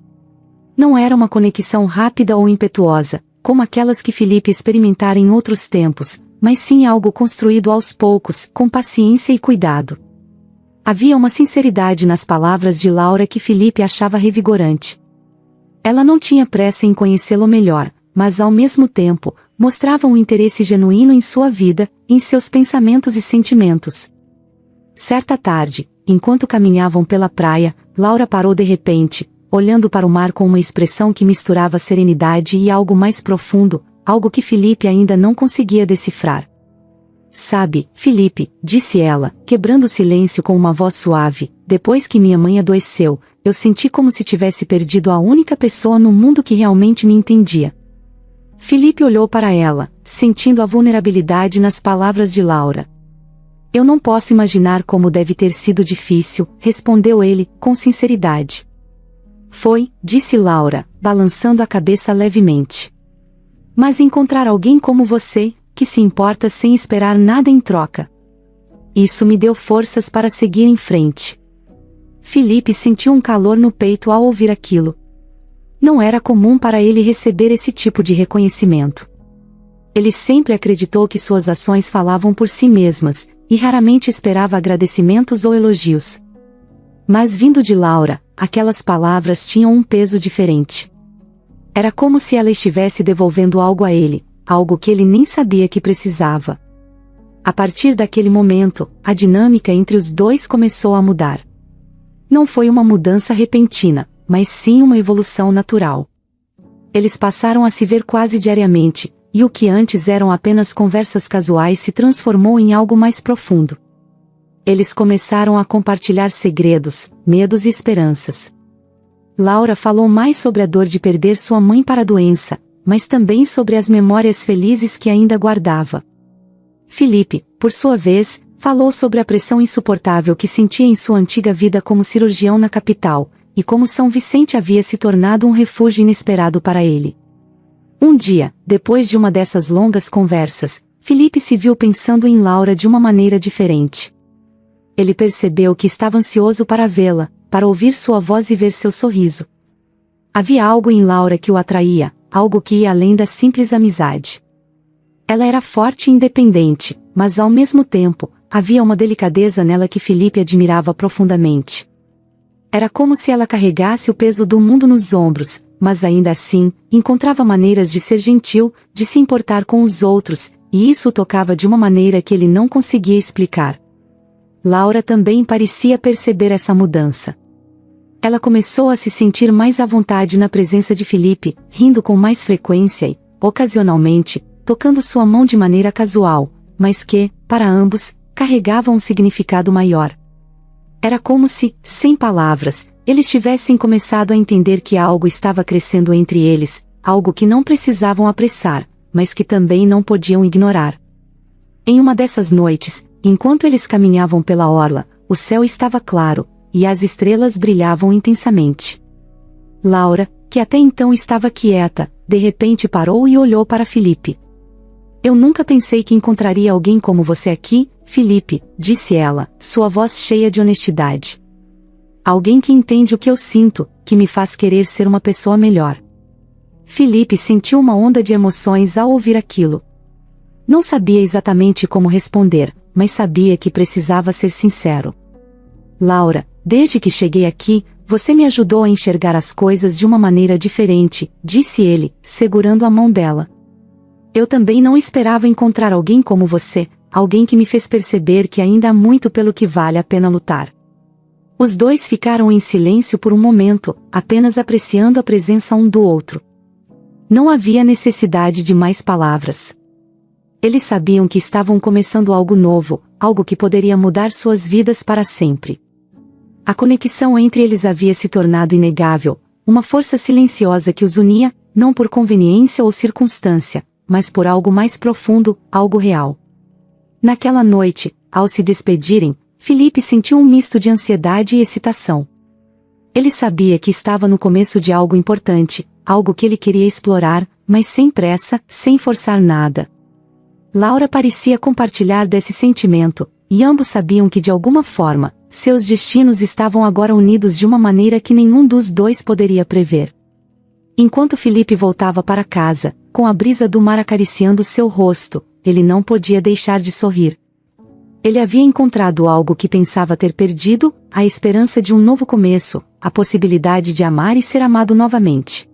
Não era uma conexão rápida ou impetuosa, como aquelas que Felipe experimentara em outros tempos, mas sim algo construído aos poucos, com paciência e cuidado. Havia uma sinceridade nas palavras de Laura que Felipe achava revigorante. Ela não tinha pressa em conhecê-lo melhor, mas ao mesmo tempo, mostrava um interesse genuíno em sua vida, em seus pensamentos e sentimentos. Certa tarde, enquanto caminhavam pela praia, Laura parou de repente, olhando para o mar com uma expressão que misturava serenidade e algo mais profundo, algo que Felipe ainda não conseguia decifrar. Sabe, Felipe, disse ela, quebrando o silêncio com uma voz suave, depois que minha mãe adoeceu, eu senti como se tivesse perdido a única pessoa no mundo que realmente me entendia. Felipe olhou para ela, sentindo a vulnerabilidade nas palavras de Laura. Eu não posso imaginar como deve ter sido difícil, respondeu ele, com sinceridade. Foi, disse Laura, balançando a cabeça levemente. Mas encontrar alguém como você, que se importa sem esperar nada em troca. Isso me deu forças para seguir em frente. Felipe sentiu um calor no peito ao ouvir aquilo. Não era comum para ele receber esse tipo de reconhecimento. Ele sempre acreditou que suas ações falavam por si mesmas, e raramente esperava agradecimentos ou elogios. Mas vindo de Laura, aquelas palavras tinham um peso diferente. Era como se ela estivesse devolvendo algo a ele, algo que ele nem sabia que precisava. A partir daquele momento, a dinâmica entre os dois começou a mudar. Não foi uma mudança repentina, mas sim uma evolução natural. Eles passaram a se ver quase diariamente, e o que antes eram apenas conversas casuais se transformou em algo mais profundo. Eles começaram a compartilhar segredos, medos e esperanças. Laura falou mais sobre a dor de perder sua mãe para a doença, mas também sobre as memórias felizes que ainda guardava. Felipe, por sua vez, falou sobre a pressão insuportável que sentia em sua antiga vida como cirurgião na capital, e como São Vicente havia se tornado um refúgio inesperado para ele. Um dia, depois de uma dessas longas conversas, Felipe se viu pensando em Laura de uma maneira diferente. Ele percebeu que estava ansioso para vê-la, para ouvir sua voz e ver seu sorriso. Havia algo em Laura que o atraía, algo que ia além da simples amizade. Ela era forte e independente, mas ao mesmo tempo, havia uma delicadeza nela que Felipe admirava profundamente. Era como se ela carregasse o peso do mundo nos ombros, mas ainda assim, encontrava maneiras de ser gentil, de se importar com os outros, e isso o tocava de uma maneira que ele não conseguia explicar. Laura também parecia perceber essa mudança. Ela começou a se sentir mais à vontade na presença de Felipe, rindo com mais frequência e, ocasionalmente, tocando sua mão de maneira casual, mas que, para ambos, carregava um significado maior. Era como se, sem palavras, eles tivessem começado a entender que algo estava crescendo entre eles, algo que não precisavam apressar, mas que também não podiam ignorar. Em uma dessas noites, enquanto eles caminhavam pela orla, o céu estava claro, e as estrelas brilhavam intensamente. Laura, que até então estava quieta, de repente parou e olhou para Felipe. Eu nunca pensei que encontraria alguém como você aqui, Felipe, disse ela, sua voz cheia de honestidade. Alguém que entende o que eu sinto, que me faz querer ser uma pessoa melhor. Felipe sentiu uma onda de emoções ao ouvir aquilo. Não sabia exatamente como responder, mas sabia que precisava ser sincero. Laura, desde que cheguei aqui, você me ajudou a enxergar as coisas de uma maneira diferente, disse ele, segurando a mão dela. Eu também não esperava encontrar alguém como você, alguém que me fez perceber que ainda há muito pelo que vale a pena lutar. Os dois ficaram em silêncio por um momento, apenas apreciando a presença um do outro. Não havia necessidade de mais palavras. Eles sabiam que estavam começando algo novo, algo que poderia mudar suas vidas para sempre. A conexão entre eles havia se tornado inegável, uma força silenciosa que os unia, não por conveniência ou circunstância, mas por algo mais profundo, algo real. Naquela noite, ao se despedirem, Felipe sentiu um misto de ansiedade e excitação. Ele sabia que estava no começo de algo importante, algo que ele queria explorar, mas sem pressa, sem forçar nada. Laura parecia compartilhar desse sentimento, e ambos sabiam que de alguma forma, seus destinos estavam agora unidos de uma maneira que nenhum dos dois poderia prever. Enquanto Felipe voltava para casa, com a brisa do mar acariciando seu rosto, ele não podia deixar de sorrir. Ele havia encontrado algo que pensava ter perdido, a esperança de um novo começo, a possibilidade de amar e ser amado novamente.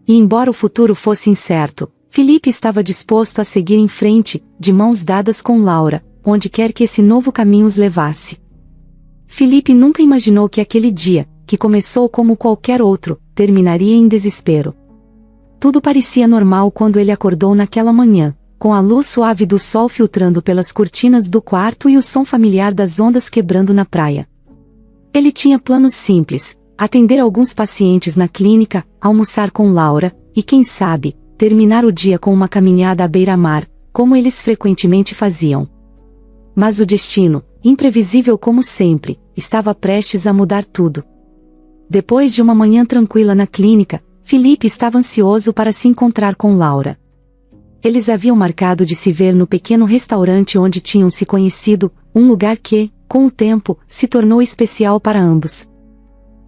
E embora o futuro fosse incerto, Felipe estava disposto a seguir em frente, de mãos dadas com Laura, onde quer que esse novo caminho os levasse. Felipe nunca imaginou que aquele dia, que começou como qualquer outro, terminaria em desespero. Tudo parecia normal quando ele acordou naquela manhã, com a luz suave do sol filtrando pelas cortinas do quarto e o som familiar das ondas quebrando na praia. Ele tinha planos simples: atender alguns pacientes na clínica, almoçar com Laura, e quem sabe, terminar o dia com uma caminhada à beira-mar, como eles frequentemente faziam. Mas o destino, imprevisível como sempre, estava prestes a mudar tudo. Depois de uma manhã tranquila na clínica, Felipe estava ansioso para se encontrar com Laura. Eles haviam marcado de se ver no pequeno restaurante onde tinham se conhecido, um lugar que, com o tempo, se tornou especial para ambos.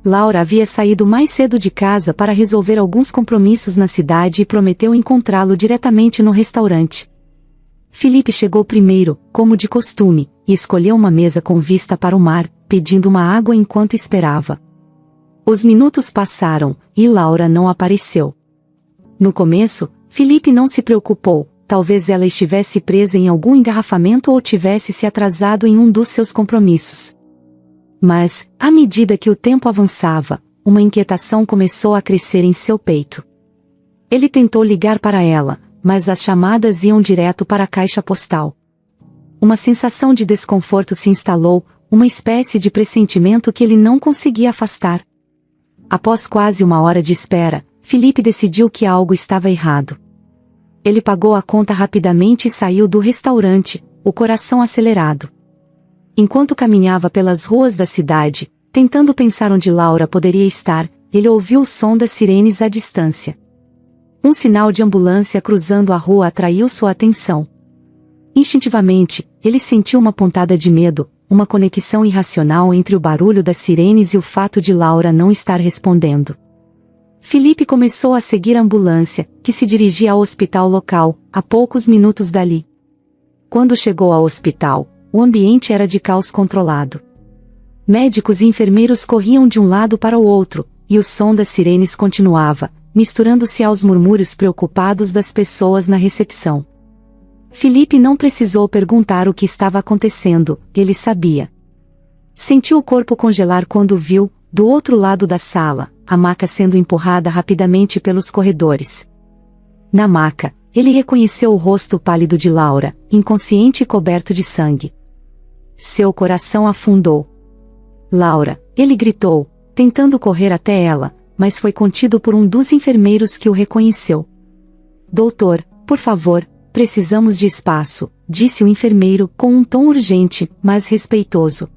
Laura havia saído mais cedo de casa para resolver alguns compromissos na cidade e prometeu encontrá-lo diretamente no restaurante. Felipe chegou primeiro, como de costume, e escolheu uma mesa com vista para o mar, pedindo uma água enquanto esperava. Os minutos passaram, e Laura não apareceu. No começo, Felipe não se preocupou, talvez ela estivesse presa em algum engarrafamento ou tivesse se atrasado em um dos seus compromissos. Mas, à medida que o tempo avançava, uma inquietação começou a crescer em seu peito. Ele tentou ligar para ela, mas as chamadas iam direto para a caixa postal. Uma sensação de desconforto se instalou, uma espécie de pressentimento que ele não conseguia afastar. Após quase uma hora de espera, Felipe decidiu que algo estava errado. Ele pagou a conta rapidamente e saiu do restaurante, o coração acelerado. Enquanto caminhava pelas ruas da cidade, tentando pensar onde Laura poderia estar, ele ouviu o som das sirenes à distância. Um sinal de ambulância cruzando a rua atraiu sua atenção. Instintivamente, ele sentiu uma pontada de medo, uma conexão irracional entre o barulho das sirenes e o fato de Laura não estar respondendo. Felipe começou a seguir a ambulância, que se dirigia ao hospital local, a poucos minutos dali. Quando chegou ao hospital, o ambiente era de caos controlado. Médicos e enfermeiros corriam de um lado para o outro, e o som das sirenes continuava, misturando-se aos murmúrios preocupados das pessoas na recepção. Felipe não precisou perguntar o que estava acontecendo, ele sabia. Sentiu o corpo congelar quando viu, do outro lado da sala, a maca sendo empurrada rapidamente pelos corredores. Na maca, ele reconheceu o rosto pálido de Laura, inconsciente e coberto de sangue. Seu coração afundou. Laura, ele gritou, tentando correr até ela, mas foi contido por um dos enfermeiros que o reconheceu. Doutor, por favor, precisamos de espaço, disse o enfermeiro com um tom urgente, mas respeitoso.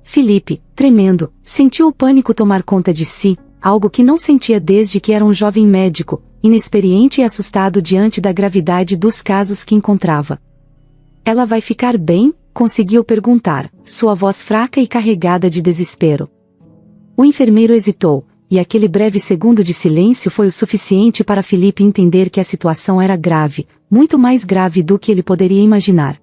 Felipe, tremendo, sentiu o pânico tomar conta de si, algo que não sentia desde que era um jovem médico, inexperiente e assustado diante da gravidade dos casos que encontrava. Ela vai ficar bem? Conseguiu perguntar, sua voz fraca e carregada de desespero. O enfermeiro hesitou, e aquele breve segundo de silêncio foi o suficiente para Felipe entender que a situação era grave, muito mais grave do que ele poderia imaginar.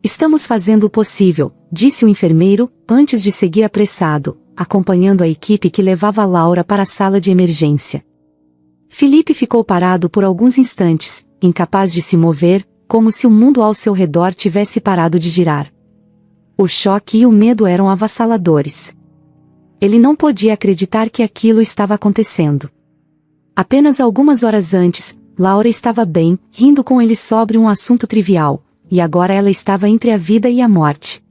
Estamos fazendo o possível, disse o enfermeiro, antes de seguir apressado, acompanhando a equipe que levava Laura para a sala de emergência. Felipe ficou parado por alguns instantes, incapaz de se mover, como se o mundo ao seu redor tivesse parado de girar. O choque e o medo eram avassaladores. Ele não podia acreditar que aquilo estava acontecendo. Apenas algumas horas antes, Laura estava bem, rindo com ele sobre um assunto trivial, e agora ela estava entre a vida e a morte.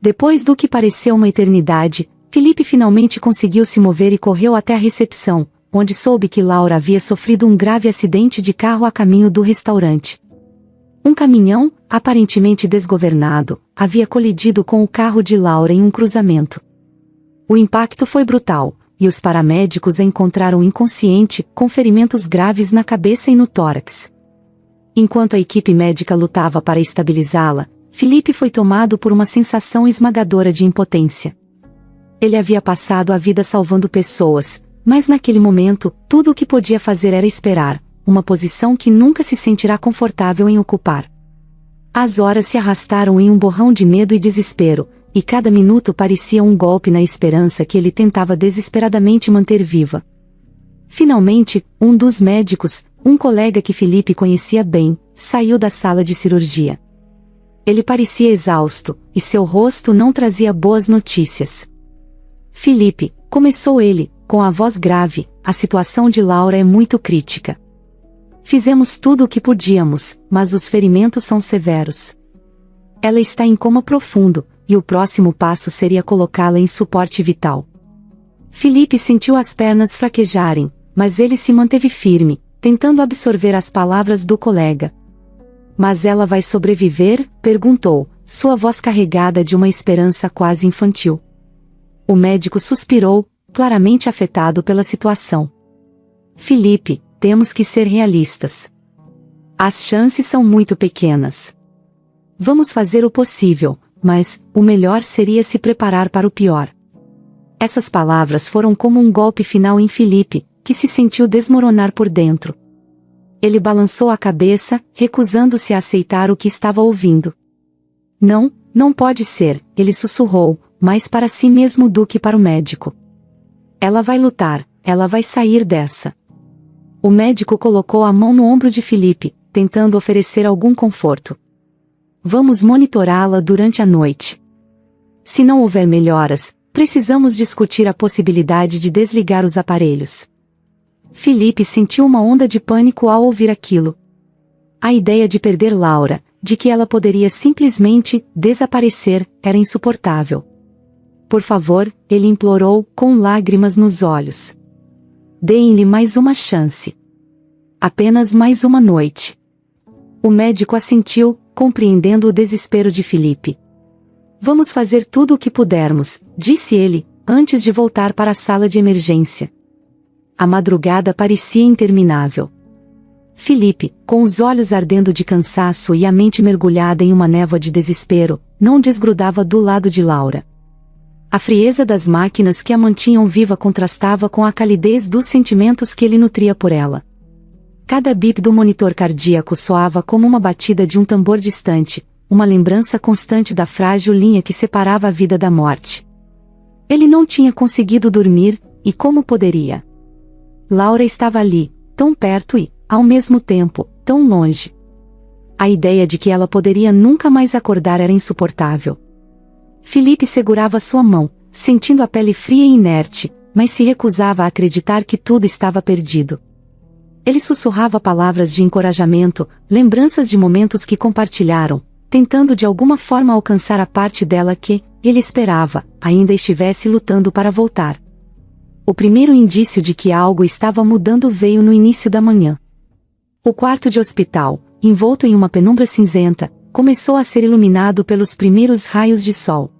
Depois do que pareceu uma eternidade, Felipe finalmente conseguiu se mover e correu até a recepção, onde soube que Laura havia sofrido um grave acidente de carro a caminho do restaurante. Um caminhão, aparentemente desgovernado, havia colidido com o carro de Laura em um cruzamento. O impacto foi brutal, e os paramédicos a encontraram inconsciente, com ferimentos graves na cabeça e no tórax. Enquanto a equipe médica lutava para estabilizá-la, Felipe foi tomado por uma sensação esmagadora de impotência. Ele havia passado a vida salvando pessoas, mas naquele momento, tudo o que podia fazer era esperar, uma posição que nunca se sentirá confortável em ocupar. As horas se arrastaram em um borrão de medo e desespero, e cada minuto parecia um golpe na esperança que ele tentava desesperadamente manter viva. Finalmente, um dos médicos, um colega que Felipe conhecia bem, saiu da sala de cirurgia. Ele parecia exausto, e seu rosto não trazia boas notícias. Felipe, começou ele, com a voz grave, a situação de Laura é muito crítica. Fizemos tudo o que podíamos, mas os ferimentos são severos. Ela está em coma profundo, e o próximo passo seria colocá-la em suporte vital. Felipe sentiu as pernas fraquejarem, mas ele se manteve firme, tentando absorver as palavras do colega. Mas ela vai sobreviver? Perguntou, sua voz carregada de uma esperança quase infantil. O médico suspirou, claramente afetado pela situação. Felipe, temos que ser realistas. As chances são muito pequenas. Vamos fazer o possível, mas o melhor seria se preparar para o pior. Essas palavras foram como um golpe final em Felipe, que se sentiu desmoronar por dentro. Ele balançou a cabeça, recusando-se a aceitar o que estava ouvindo. Não, não pode ser, ele sussurrou, mais para si mesmo do que para o médico. Ela vai lutar, ela vai sair dessa. O médico colocou a mão no ombro de Felipe, tentando oferecer algum conforto. Vamos monitorá-la durante a noite. Se não houver melhoras, precisamos discutir a possibilidade de desligar os aparelhos. Felipe sentiu uma onda de pânico ao ouvir aquilo. A ideia de perder Laura, de que ela poderia simplesmente desaparecer, era insuportável. Por favor, ele implorou, com lágrimas nos olhos. Deem-lhe mais uma chance. Apenas mais uma noite. O médico assentiu, compreendendo o desespero de Felipe. Vamos fazer tudo o que pudermos, disse ele, antes de voltar para a sala de emergência. A madrugada parecia interminável. Felipe, com os olhos ardendo de cansaço e a mente mergulhada em uma névoa de desespero, não desgrudava do lado de Laura. A frieza das máquinas que a mantinham viva contrastava com a calidez dos sentimentos que ele nutria por ela. Cada bip do monitor cardíaco soava como uma batida de um tambor distante, uma lembrança constante da frágil linha que separava a vida da morte. Ele não tinha conseguido dormir, e como poderia? Laura estava ali, tão perto e, ao mesmo tempo, tão longe. A ideia de que ela poderia nunca mais acordar era insuportável. Felipe segurava sua mão, sentindo a pele fria e inerte, mas se recusava a acreditar que tudo estava perdido. Ele sussurrava palavras de encorajamento, lembranças de momentos que compartilharam, tentando de alguma forma alcançar a parte dela que, ele esperava, ainda estivesse lutando para voltar. O primeiro indício de que algo estava mudando veio no início da manhã. O quarto de hospital, envolto em uma penumbra cinzenta, começou a ser iluminado pelos primeiros raios de sol.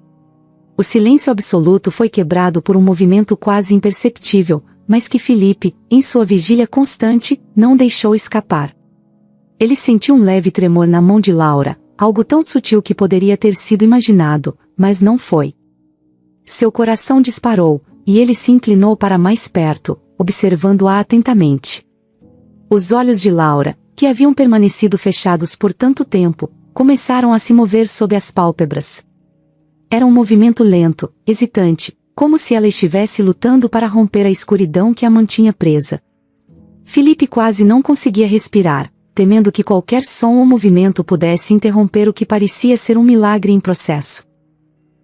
O silêncio absoluto foi quebrado por um movimento quase imperceptível, mas que Felipe, em sua vigília constante, não deixou escapar. Ele sentiu um leve tremor na mão de Laura, algo tão sutil que poderia ter sido imaginado, mas não foi. Seu coração disparou, e ele se inclinou para mais perto, observando-a atentamente. Os olhos de Laura, que haviam permanecido fechados por tanto tempo, começaram a se mover sob as pálpebras. Era um movimento lento, hesitante, como se ela estivesse lutando para romper a escuridão que a mantinha presa. Felipe quase não conseguia respirar, temendo que qualquer som ou movimento pudesse interromper o que parecia ser um milagre em processo.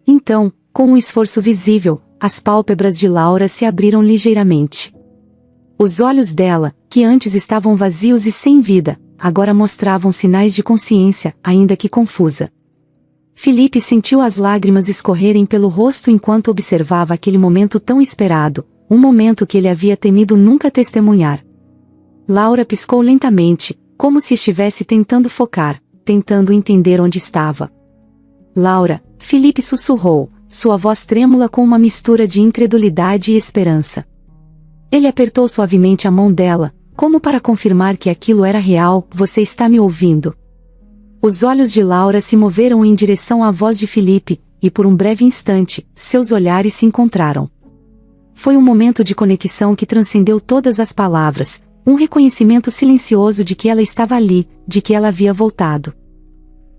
Então, com um esforço visível, as pálpebras de Laura se abriram ligeiramente. Os olhos dela, que antes estavam vazios e sem vida, agora mostravam sinais de consciência, ainda que confusa. Felipe sentiu as lágrimas escorrerem pelo rosto enquanto observava aquele momento tão esperado, um momento que ele havia temido nunca testemunhar. Laura piscou lentamente, como se estivesse tentando focar, tentando entender onde estava. Laura, Felipe sussurrou, sua voz trêmula com uma mistura de incredulidade e esperança. Ele apertou suavemente a mão dela, como para confirmar que aquilo era real. Você está me ouvindo? Os olhos de Laura se moveram em direção à voz de Felipe, e por um breve instante, seus olhares se encontraram. Foi um momento de conexão que transcendeu todas as palavras, um reconhecimento silencioso de que ela estava ali, de que ela havia voltado.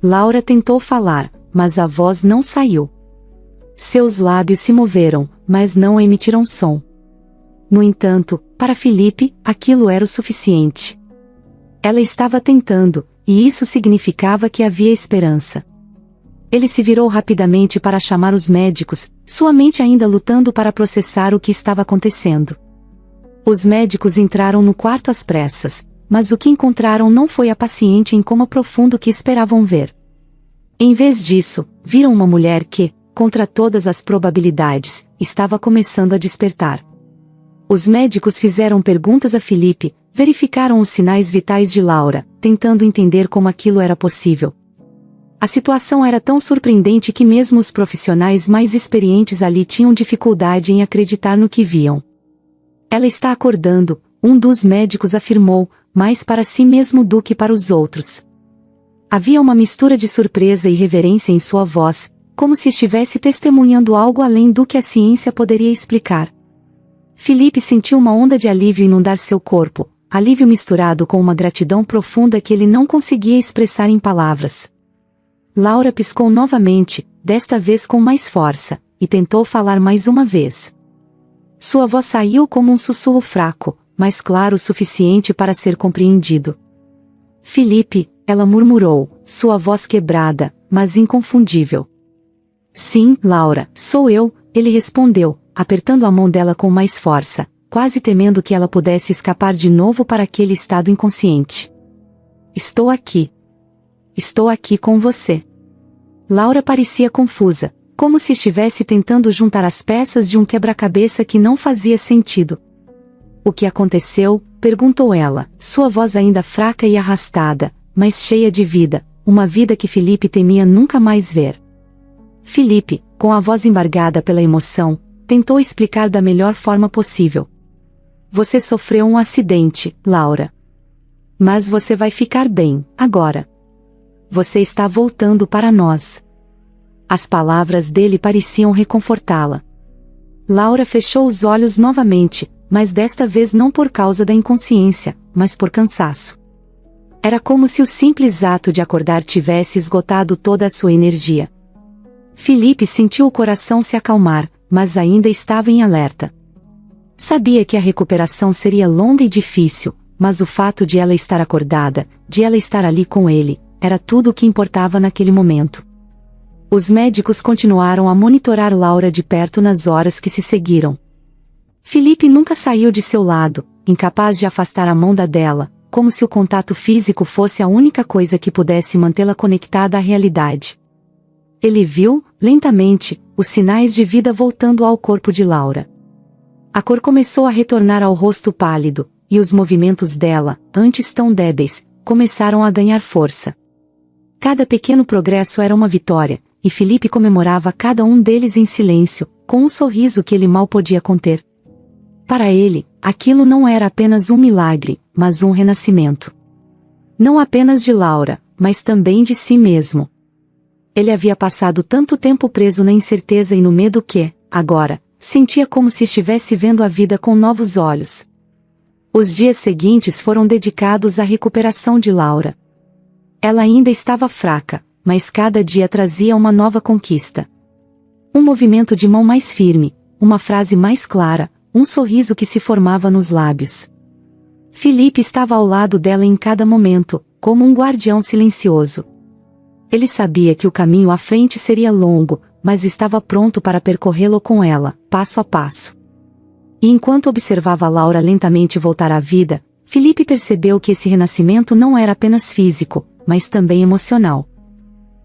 Laura tentou falar, mas a voz não saiu. Seus lábios se moveram, mas não emitiram som. No entanto, para Felipe, aquilo era o suficiente. Ela estava tentando, e isso significava que havia esperança. Ele se virou rapidamente para chamar os médicos, sua mente ainda lutando para processar o que estava acontecendo. Os médicos entraram no quarto às pressas, mas o que encontraram não foi a paciente em coma profundo que esperavam ver. Em vez disso, viram uma mulher que, contra todas as probabilidades, estava começando a despertar. Os médicos fizeram perguntas a Felipe, verificaram os sinais vitais de Laura, tentando entender como aquilo era possível. A situação era tão surpreendente que mesmo os profissionais mais experientes ali tinham dificuldade em acreditar no que viam. Ela está acordando, um dos médicos afirmou, mais para si mesmo do que para os outros. Havia uma mistura de surpresa e reverência em sua voz, como se estivesse testemunhando algo além do que a ciência poderia explicar. Felipe sentiu uma onda de alívio inundar seu corpo, alívio misturado com uma gratidão profunda que ele não conseguia expressar em palavras. Laura piscou novamente, desta vez com mais força, e tentou falar mais uma vez. Sua voz saiu como um sussurro fraco, mas claro o suficiente para ser compreendido. Felipe, ela murmurou, sua voz quebrada, mas inconfundível. Sim, Laura, sou eu, ele respondeu, apertando a mão dela com mais força, quase temendo que ela pudesse escapar de novo para aquele estado inconsciente. Estou aqui. Estou aqui com você. Laura parecia confusa, como se estivesse tentando juntar as peças de um quebra-cabeça que não fazia sentido. O que aconteceu? perguntou ela, sua voz ainda fraca e arrastada, mas cheia de vida, uma vida que Felipe temia nunca mais ver. Felipe, com a voz embargada pela emoção, tentou explicar da melhor forma possível. Você sofreu um acidente, Laura. Mas você vai ficar bem, agora. Você está voltando para nós. As palavras dele pareciam reconfortá-la. Laura fechou os olhos novamente, mas desta vez não por causa da inconsciência, mas por cansaço. Era como se o simples ato de acordar tivesse esgotado toda a sua energia. Felipe sentiu o coração se acalmar, mas ainda estava em alerta. Sabia que a recuperação seria longa e difícil, mas o fato de ela estar acordada, de ela estar ali com ele, era tudo o que importava naquele momento. Os médicos continuaram a monitorar Laura de perto nas horas que se seguiram. Felipe nunca saiu de seu lado, incapaz de afastar a mão da dela, como se o contato físico fosse a única coisa que pudesse mantê-la conectada à realidade. Ele viu, lentamente, os sinais de vida voltando ao corpo de Laura. A cor começou a retornar ao rosto pálido, e os movimentos dela, antes tão débeis, começaram a ganhar força. Cada pequeno progresso era uma vitória, e Felipe comemorava cada um deles em silêncio, com um sorriso que ele mal podia conter. Para ele, aquilo não era apenas um milagre, mas um renascimento. Não apenas de Laura, mas também de si mesmo. Ele havia passado tanto tempo preso na incerteza e no medo que, agora, sentia como se estivesse vendo a vida com novos olhos. Os dias seguintes foram dedicados à recuperação de Laura. Ela ainda estava fraca, mas cada dia trazia uma nova conquista. Um movimento de mão mais firme, uma frase mais clara, um sorriso que se formava nos lábios. Felipe estava ao lado dela em cada momento, como um guardião silencioso. Ele sabia que o caminho à frente seria longo, mas estava pronto para percorrê-lo com ela, passo a passo. E enquanto observava Laura lentamente voltar à vida, Felipe percebeu que esse renascimento não era apenas físico, mas também emocional.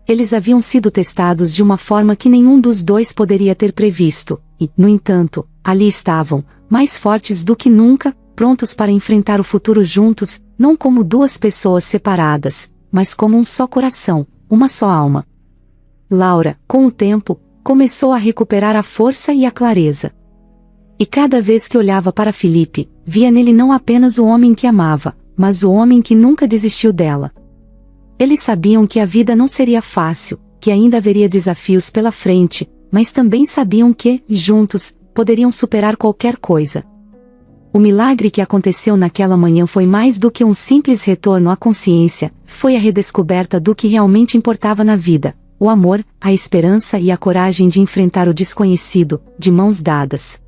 Eles haviam sido testados de uma forma que nenhum dos dois poderia ter previsto, e, no entanto, ali estavam, mais fortes do que nunca, prontos para enfrentar o futuro juntos, não como duas pessoas separadas, mas como um só coração, uma só alma. Laura, com o tempo, começou a recuperar a força e a clareza. E cada vez que olhava para Felipe, via nele não apenas o homem que amava, mas o homem que nunca desistiu dela. Eles sabiam que a vida não seria fácil, que ainda haveria desafios pela frente, mas também sabiam que, juntos, poderiam superar qualquer coisa. O milagre que aconteceu naquela manhã foi mais do que um simples retorno à consciência, foi a redescoberta do que realmente importava na vida, o amor, a esperança e a coragem de enfrentar o desconhecido, de mãos dadas.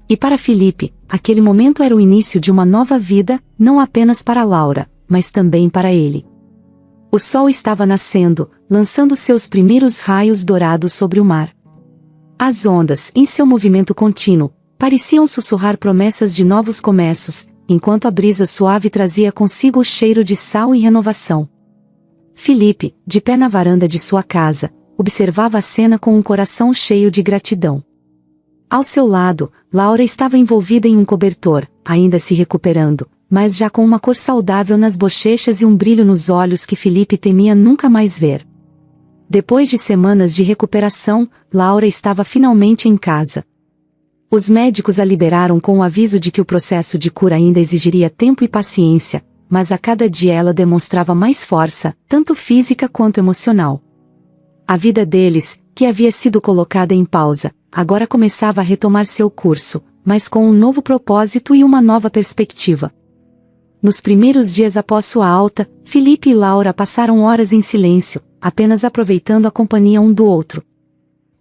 E para Felipe, aquele momento era o início de uma nova vida, não apenas para Laura, mas também para ele. O sol estava nascendo, lançando seus primeiros raios dourados sobre o mar. As ondas, em seu movimento contínuo, pareciam sussurrar promessas de novos começos, enquanto a brisa suave trazia consigo o cheiro de sal e renovação. Felipe, de pé na varanda de sua casa, observava a cena com um coração cheio de gratidão. Ao seu lado, Laura estava envolvida em um cobertor, ainda se recuperando, mas já com uma cor saudável nas bochechas e um brilho nos olhos que Felipe temia nunca mais ver. Depois de semanas de recuperação, Laura estava finalmente em casa. Os médicos a liberaram com o aviso de que o processo de cura ainda exigiria tempo e paciência, mas a cada dia ela demonstrava mais força, tanto física quanto emocional. A vida deles, que havia sido colocada em pausa, agora começava a retomar seu curso, mas com um novo propósito e uma nova perspectiva. Nos primeiros dias após sua alta, Felipe e Laura passaram horas em silêncio, apenas aproveitando a companhia um do outro.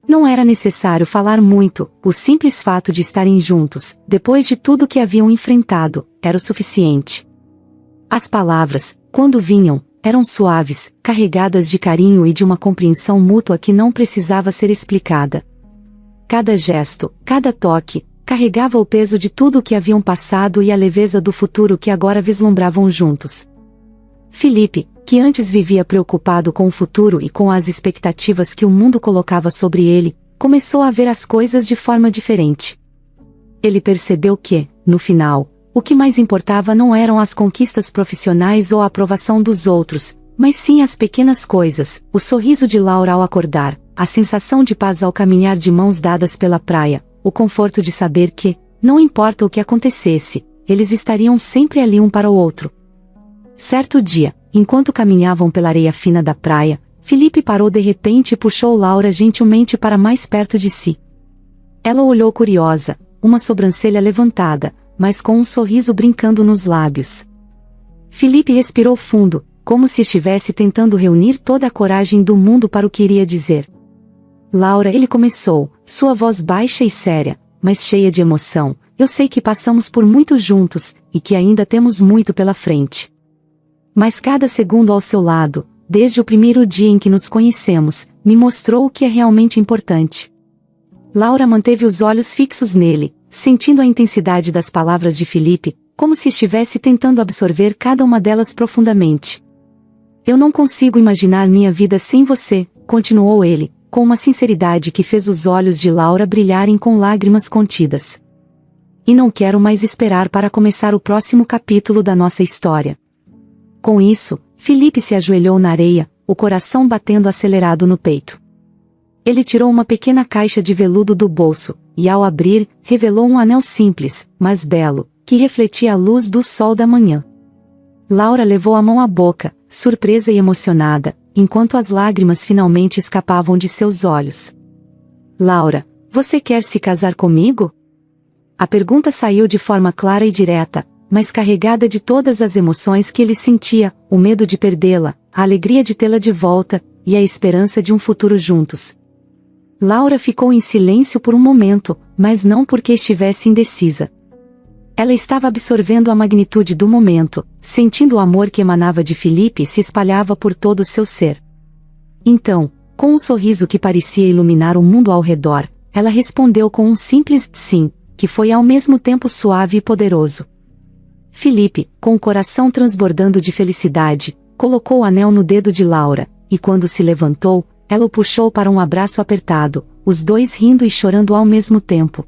Não era necessário falar muito, o simples fato de estarem juntos, depois de tudo que haviam enfrentado, era o suficiente. As palavras, quando vinham, eram suaves, carregadas de carinho e de uma compreensão mútua que não precisava ser explicada. Cada gesto, cada toque, carregava o peso de tudo o que haviam passado e a leveza do futuro que agora vislumbravam juntos. Felipe, que antes vivia preocupado com o futuro e com as expectativas que o mundo colocava sobre ele, começou a ver as coisas de forma diferente. Ele percebeu que, no final, o que mais importava não eram as conquistas profissionais ou a aprovação dos outros, mas sim as pequenas coisas, o sorriso de Laura ao acordar, a sensação de paz ao caminhar de mãos dadas pela praia, o conforto de saber que, não importa o que acontecesse, eles estariam sempre ali um para o outro. Certo dia, enquanto caminhavam pela areia fina da praia, Felipe parou de repente e puxou Laura gentilmente para mais perto de si. Ela olhou curiosa, uma sobrancelha levantada, mas com um sorriso brincando nos lábios. Felipe respirou fundo, como se estivesse tentando reunir toda a coragem do mundo para o que iria dizer. Laura, ele começou, sua voz baixa e séria, mas cheia de emoção, eu sei que passamos por muito juntos, e que ainda temos muito pela frente. Mas cada segundo ao seu lado, desde o primeiro dia em que nos conhecemos, me mostrou o que é realmente importante. Laura manteve os olhos fixos nele, sentindo a intensidade das palavras de Felipe, como se estivesse tentando absorver cada uma delas profundamente. Eu não consigo imaginar minha vida sem você, continuou ele, com uma sinceridade que fez os olhos de Laura brilharem com lágrimas contidas. E não quero mais esperar para começar o próximo capítulo da nossa história. Com isso, Felipe se ajoelhou na areia, o coração batendo acelerado no peito. Ele tirou uma pequena caixa de veludo do bolso, e ao abrir, revelou um anel simples, mas belo, que refletia a luz do sol da manhã. Laura levou a mão à boca, surpresa e emocionada, enquanto as lágrimas finalmente escapavam de seus olhos. Laura, você quer se casar comigo? A pergunta saiu de forma clara e direta, mas carregada de todas as emoções que ele sentia, o medo de perdê-la, a alegria de tê-la de volta, e a esperança de um futuro juntos. Laura ficou em silêncio por um momento, mas não porque estivesse indecisa. Ela estava absorvendo a magnitude do momento, sentindo o amor que emanava de Felipe e se espalhava por todo o seu ser. Então, com um sorriso que parecia iluminar o mundo ao redor, ela respondeu com um simples sim, que foi ao mesmo tempo suave e poderoso. Felipe, com o coração transbordando de felicidade, colocou o anel no dedo de Laura, e quando se levantou, ela o puxou para um abraço apertado, os dois rindo e chorando ao mesmo tempo.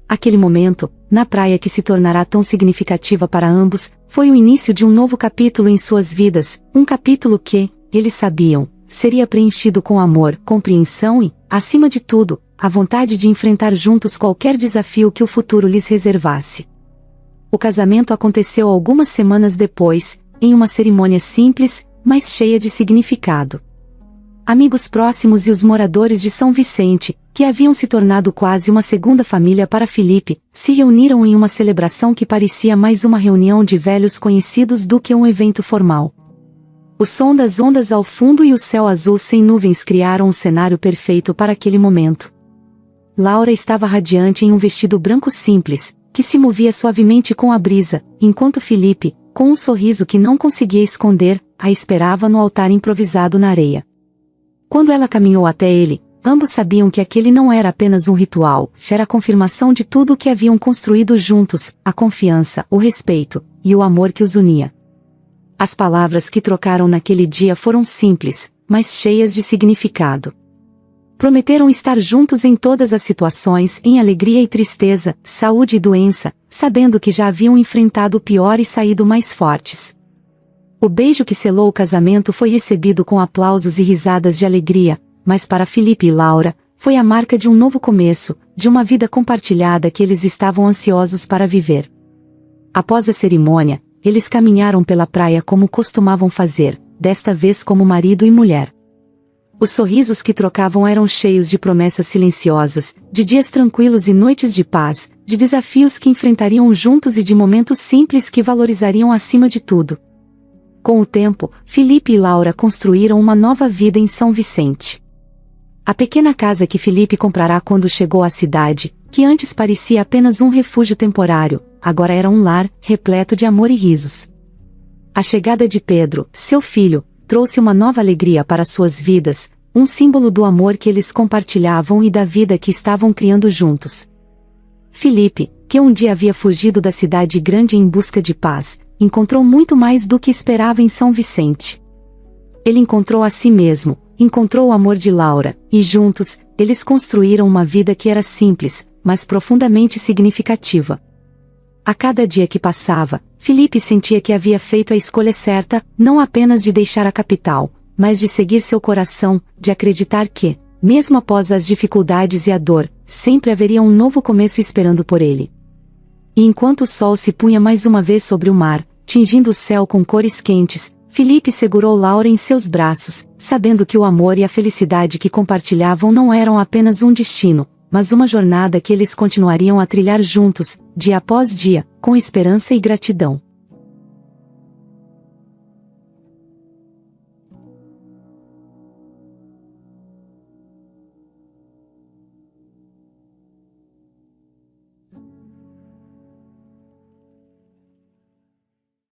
Aquele momento, na praia que se tornará tão significativa para ambos, foi o início de um novo capítulo em suas vidas, um capítulo que, eles sabiam, seria preenchido com amor, compreensão e, acima de tudo, a vontade de enfrentar juntos qualquer desafio que o futuro lhes reservasse. O casamento aconteceu algumas semanas depois, em uma cerimônia simples, mas cheia de significado. Amigos próximos e os moradores de São Vicente, que haviam se tornado quase uma segunda família para Felipe, se reuniram em uma celebração que parecia mais uma reunião de velhos conhecidos do que um evento formal. O som das ondas ao fundo e o céu azul sem nuvens criaram um cenário perfeito para aquele momento. Laura estava radiante em um vestido branco simples, que se movia suavemente com a brisa, enquanto Felipe, com um sorriso que não conseguia esconder, a esperava no altar improvisado na areia. Quando ela caminhou até ele, ambos sabiam que aquele não era apenas um ritual, era a confirmação de tudo o que haviam construído juntos, a confiança, o respeito, e o amor que os unia. As palavras que trocaram naquele dia foram simples, mas cheias de significado. Prometeram estar juntos em todas as situações, em alegria e tristeza, saúde e doença, sabendo que já haviam enfrentado o pior e saído mais fortes. O beijo que selou o casamento foi recebido com aplausos e risadas de alegria, mas para Felipe e Laura, foi a marca de um novo começo, de uma vida compartilhada que eles estavam ansiosos para viver. Após a cerimônia, eles caminharam pela praia como costumavam fazer, desta vez como marido e mulher. Os sorrisos que trocavam eram cheios de promessas silenciosas, de dias tranquilos e noites de paz, de desafios que enfrentariam juntos e de momentos simples que valorizariam acima de tudo. Com o tempo, Felipe e Laura construíram uma nova vida em São Vicente. A pequena casa que Felipe comprará quando chegou à cidade, que antes parecia apenas um refúgio temporário, agora era um lar, repleto de amor e risos. A chegada de Pedro, seu filho, trouxe uma nova alegria para suas vidas, um símbolo do amor que eles compartilhavam e da vida que estavam criando juntos. Felipe, que um dia havia fugido da cidade grande em busca de paz, encontrou muito mais do que esperava em São Vicente. Ele encontrou a si mesmo, encontrou o amor de Laura, e juntos, eles construíram uma vida que era simples, mas profundamente significativa. A cada dia que passava, Felipe sentia que havia feito a escolha certa, não apenas de deixar a capital, mas de seguir seu coração, de acreditar que, mesmo após as dificuldades e a dor, sempre haveria um novo começo esperando por ele. E enquanto o sol se punha mais uma vez sobre o mar, tingindo o céu com cores quentes, Felipe segurou Laura em seus braços, sabendo que o amor e a felicidade que compartilhavam não eram apenas um destino, mas uma jornada que eles continuariam a trilhar juntos, dia após dia, com esperança e gratidão.